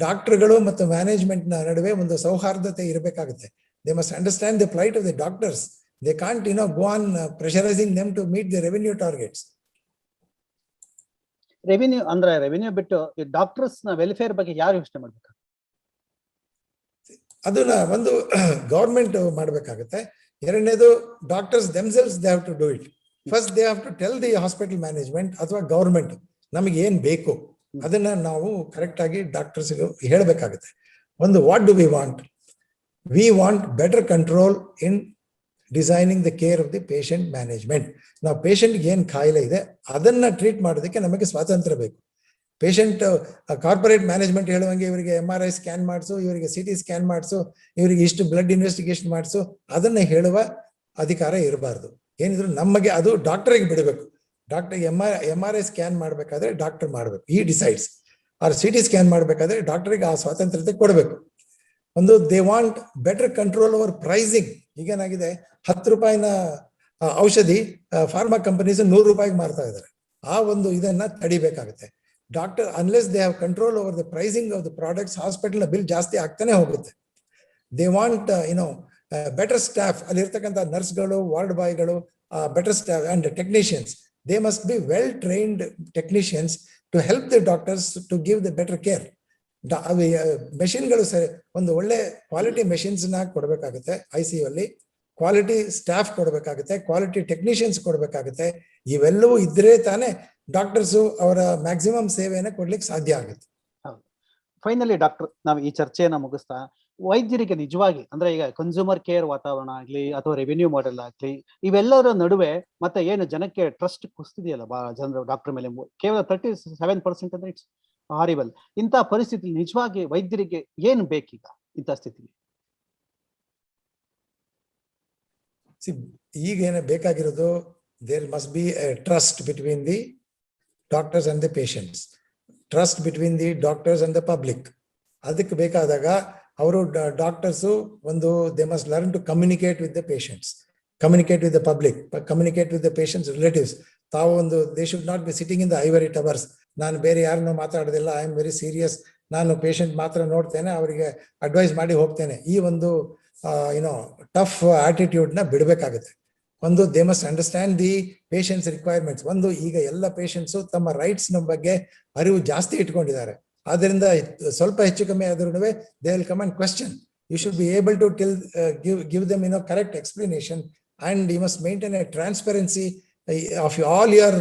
ಡಾಕ್ಟರ್ಗಳು ಮತ್ತು ಮ್ಯಾನೇಜ್ಮೆಂಟ್ ನ ನಡುವೆ ಒಂದು ಸೌಹಾರ್ದತೆ ಇರಬೇಕಾಗುತ್ತೆ. They must understand the plight of the doctors. They can't, go on pressurizing them to meet the revenue targets. Revenue ಅಂದ್ರೆ ರೆವಿನ್ಯೂ ಬಿಟ್ಟು ಈ ಡಾಕ್ಟರ್ಸ್ ನ ವೆಲ್ಫೇರ್ ಬಗ್ಗೆ ಯಾರು ಯೋಚನೆ ಮಾಡ್ಬೇಕು? ಅದನ್ನ ಒಂದು ಗವರ್ಮೆಂಟ್ ಮಾಡಬೇಕಾಗುತ್ತೆ. ಎರಡನೇದು doctors themselves they have to do it. First they have to tell the hospital management ಅಥವಾ ಗವರ್ಮೆಂಟ್ ನಮಗೆ ಏನ್ ಬೇಕು ಅದನ್ನ ನಾವು ಕರೆಕ್ಟ್ ಆಗಿ ಡಾಕ್ಟರ್ಸ್ ಹೇಳಬೇಕಾಗುತ್ತೆ. ಒಂದು what do we want? We want better control in designing the care of the patient management. ನಾವು ಪೇಷಂಟ್ಗೆ ಏನು ಕಾಯಿಲೆ ಇದೆ ಅದನ್ನ ಟ್ರೀಟ್ ಮಾಡೋದಕ್ಕೆ ನಮಗೆ ಸ್ವಾತಂತ್ರ್ಯ ಬೇಕು. ಪೇಷಂಟ್ ಕಾರ್ಪೊರೇಟ್ ಮ್ಯಾನೇಜ್ಮೆಂಟ್ ಹೇಳುವಂಗೆ ಇವರಿಗೆ MRI ಸ್ಕ್ಯಾನ್ ಮಾಡಿಸು, ಇವರಿಗೆ CT ಸ್ಕ್ಯಾನ್ ಮಾಡಿಸು, ಇವರಿಗೆ ಇಷ್ಟು ಬ್ಲಡ್ ಇನ್ವೆಸ್ಟಿಗೇಷನ್ ಮಾಡಿಸು ಅದನ್ನ ಹೇಳುವ ಅಧಿಕಾರ ಇರಬಾರ್ದು. ಏನಿದ್ರು ನಮಗೆ ಅದು ಡಾಕ್ಟರ್ಗೆ ಬಿಡಬೇಕು. ಡಾಕ್ಟರ್ MRI ಸ್ಕ್ಯಾನ್ ಮಾಡಬೇಕಾದ್ರೆ ಡಾಕ್ಟರ್ ಮಾಡಬೇಕು, ಈ ಡಿಸೈಡ್ಸ್. ಆರ್ CT ಸ್ಕ್ಯಾನ್ ಮಾಡಬೇಕಾದ್ರೆ ಡಾಕ್ಟರ್ಗೆ ಆ ಸ್ವಾತಂತ್ರ್ಯತೆ ಕೊಡಬೇಕು. ಒಂದು they want better control over pricing. ಈಗೇನಾಗಿದೆ, 10 ರೂಪಾಯಿನ ಔಷಧಿ ಫಾರ್ಮಾ ಕಂಪನೀಸ್ 100 ರೂಪಾಯಿಗೆ ಮಾರ್ತಾ ಇದ್ದಾರೆ. ಆ ಒಂದು ಇದನ್ನ ತಡಿಬೇಕಾಗುತ್ತೆ. Doctor unless they have control over the pricing of the products, hospital bill ಜಾಸ್ತಿ ಆಗ್ತಾನೆ ಹೋಗುತ್ತೆ. They want better staff. ಅಲ್ಲಿ ಇರ್ತಕ್ಕಂಥ ನರ್ಸ್ಗಳು, ವಾರ್ಡ್ ಬಾಯ್ಗಳು, better staff and technicians. They must be well trained technicians to help the doctors to give the better care. ಮೆಷಿನ್ಗಳು ಸರಿ, ಒಂದು ಒಳ್ಳೆ ಕ್ವಾಲಿಟಿ ಮೆಷಿನ್ಸ್ ನ ಕೊಡಬೇಕಾಗುತ್ತೆ. ICU ಅಲ್ಲಿ ಕ್ವಾಲಿಟಿ ಸ್ಟಾಫ್ ಕೊಡಬೇಕಾಗುತ್ತೆ, ಕ್ವಾಲಿಟಿ ಟೆಕ್ನಿಷಿಯನ್ಸ್ ಕೊಡಬೇಕಾಗುತ್ತೆ. ಇವೆಲ್ಲವೂ ಇದ್ರೆ ತಾನೇ ಡಾಕ್ಟರ್ಸ್ ಅವರ ಮ್ಯಾಕ್ಸಿಮಮ್ ಸೇವೆಯನ್ನು ಕೊಡ್ಲಿಕ್ಕೆ ಸಾಧ್ಯ ಆಗುತ್ತೆ. ಫೈನಲಿ ಡಾಕ್ಟರ್, ನಾವು ಈ ಚರ್ಚೆಯನ್ನ ಮುಗಿಸ್ತಾ, ವೈದ್ಯರಿಗೆ ನಿಜವಾಗಿ ಅಂದ್ರೆ ಈಗ ಕನ್ಸ್ಯೂಮರ್ ಕೇರ್ ವಾತಾವರಣ ಆಗ್ಲಿ ಅಥವಾ ರೆವಿನ್ಯೂ ಮಾಡೆಲ್ ಆಗ್ಲಿ, ಇವೆಲ್ಲರ ನಡುವೆ ಮತ್ತೆ ಏನು ಜನಕ್ಕೆ ಟ್ರಸ್ಟ್ ಕುಸ್ತಿದೆಯಲ್ಲ ಬಹಳ ಜನರು ಡಾಕ್ಟರ್ ಮೇಲೆ, ಕೇವಲ 37% ಅಂದ್ರೆ ಇಟ್ಸ್ ಹಾರಿಬಲ್. ಇಂಥ ಪರಿಸ್ಥಿತಿ ನಿಜವಾಗಿ ವೈದ್ಯರಿಗೆ ಏನು ಬೇಕೀಗ ಇಂಥ ಸ್ಥಿತಿಗೆ? ಈಗ ಏನ ಬೇಕಾಗಿರೋದು, there must be a trust between the doctors and the patients, trust between the doctors and the public. ಅದಕ್ಕೆ ಬೇಕಾದಾಗ ಅವರು ಡಾಕ್ಟರ್ಸ್ ಒಂದು they must learn to communicate with the patients, communicate with the public, communicate with the patients relatives. ತಾವು ಒಂದು they should not be sitting in the ivory towers. ನಾನು ಬೇರೆ ಯಾರನ್ನೂ ಮಾತಾಡೋದಿಲ್ಲ, ಐ ಆಮ್ ವೆರಿ ಸೀರಿಯಸ್, ನಾನು patient ಮಾತ್ರ ನೋಡ್ತೇನೆ, ಅವರಿಗೆ ಅಡ್ವೈಸ್ ಮಾಡಿ ಹೋಗ್ತೇನೆ. ಈ ಒಂದು ಟಫ್ ಆಟಿಟ್ಯೂಡ್ ನ ಬಿಡಬೇಕಾಗುತ್ತೆ. ಒಂದು they must understand the patients requirements. ಒಂದು ಈಗ ಎಲ್ಲ ಪೇಷಂಟ್ಸ್ ತಮ್ಮ ರೈಟ್ಸ್ ನ ಬಗ್ಗೆ ಅರಿವು ಜಾಸ್ತಿ ಇಟ್ಕೊಂಡಿದ್ದಾರೆ. ಆದ್ರಿಂದ ಸ್ವಲ್ಪ ಹೆಚ್ಚು ಕಮ್ಮಿ ಆದ್ರೂ they will come and question. You should be able to give them correct explanation, and you must maintain a transparency of all your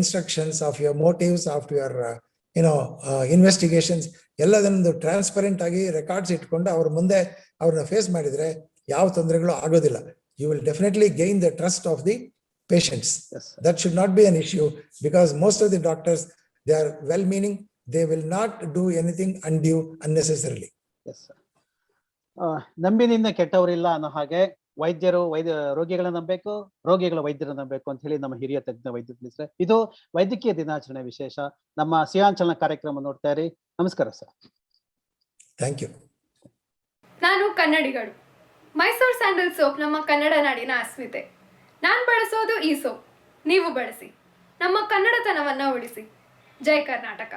instructions, of your motives, of your investigations. ಎಲ್ಲದನ್ನು ಟ್ರಾನ್ಸ್ಪರೆಂಟ್ ಆಗಿ records ಇಟ್ಕೊಂಡು ಅವ್ರ ಮುಂದೆ ಅವ್ರನ್ನ face ಮಾಡಿದ್ರೆ ಯಾವ ತೊಂದರೆಗಳು ಆಗೋದಿಲ್ಲ. You will definitely gain the trust of the patients. That should not be an issue, because most of the doctors they are well meaning. They will not do anything undue unnecessarily. ನಂಬಿನಿಂದ ಕೆಟ್ಟವರಿಲ್ಲ ಅನ್ನೋ ಹಾಗೆ ವೈದ್ಯರು ರೋಗಿಗಳನ್ನ ನಂಬಬೇಕು, ರೋಗಿಗಳ ವೈದ್ಯರನ್ನ ನಂಬಬೇಕು ಅಂತ ಹೇಳಿ ನಮ್ಮ ಹಿರಿಯ ತಜ್ಞ ವೈದ್ಯರು ತಿಳಿಸಿದ್ರೆ. ಇದು ವೈದ್ಯಕೀಯ ದಿನಾಚರಣೆ ವಿಶೇಷ. ನಮ್ಮ ಸಿಯಾಂಚಲನ ಕಾರ್ಯಕ್ರಮ ನೋಡ್ತಾ ಇರಿ. ನಮಸ್ಕಾರ ಸರ್. Thank you. ನಾನು ಕನ್ನಡಿಗಳು. ಮೈಸೂರು ಸ್ಯಾಂಡಲ್ ಸೋಪ್ ನಮ್ಮ ಕನ್ನಡ ನಾಡಿನ ಅಸ್ಮಿತೆ. ನಾನು ಬಳಸೋದು ಈ ಸೋಪ್, ನೀವು ಬಳಸಿ. ನಮ್ಮ ಕನ್ನಡತನವನ್ನ ಉಳಿಸಿ. ಜೈ ಕರ್ನಾಟಕ.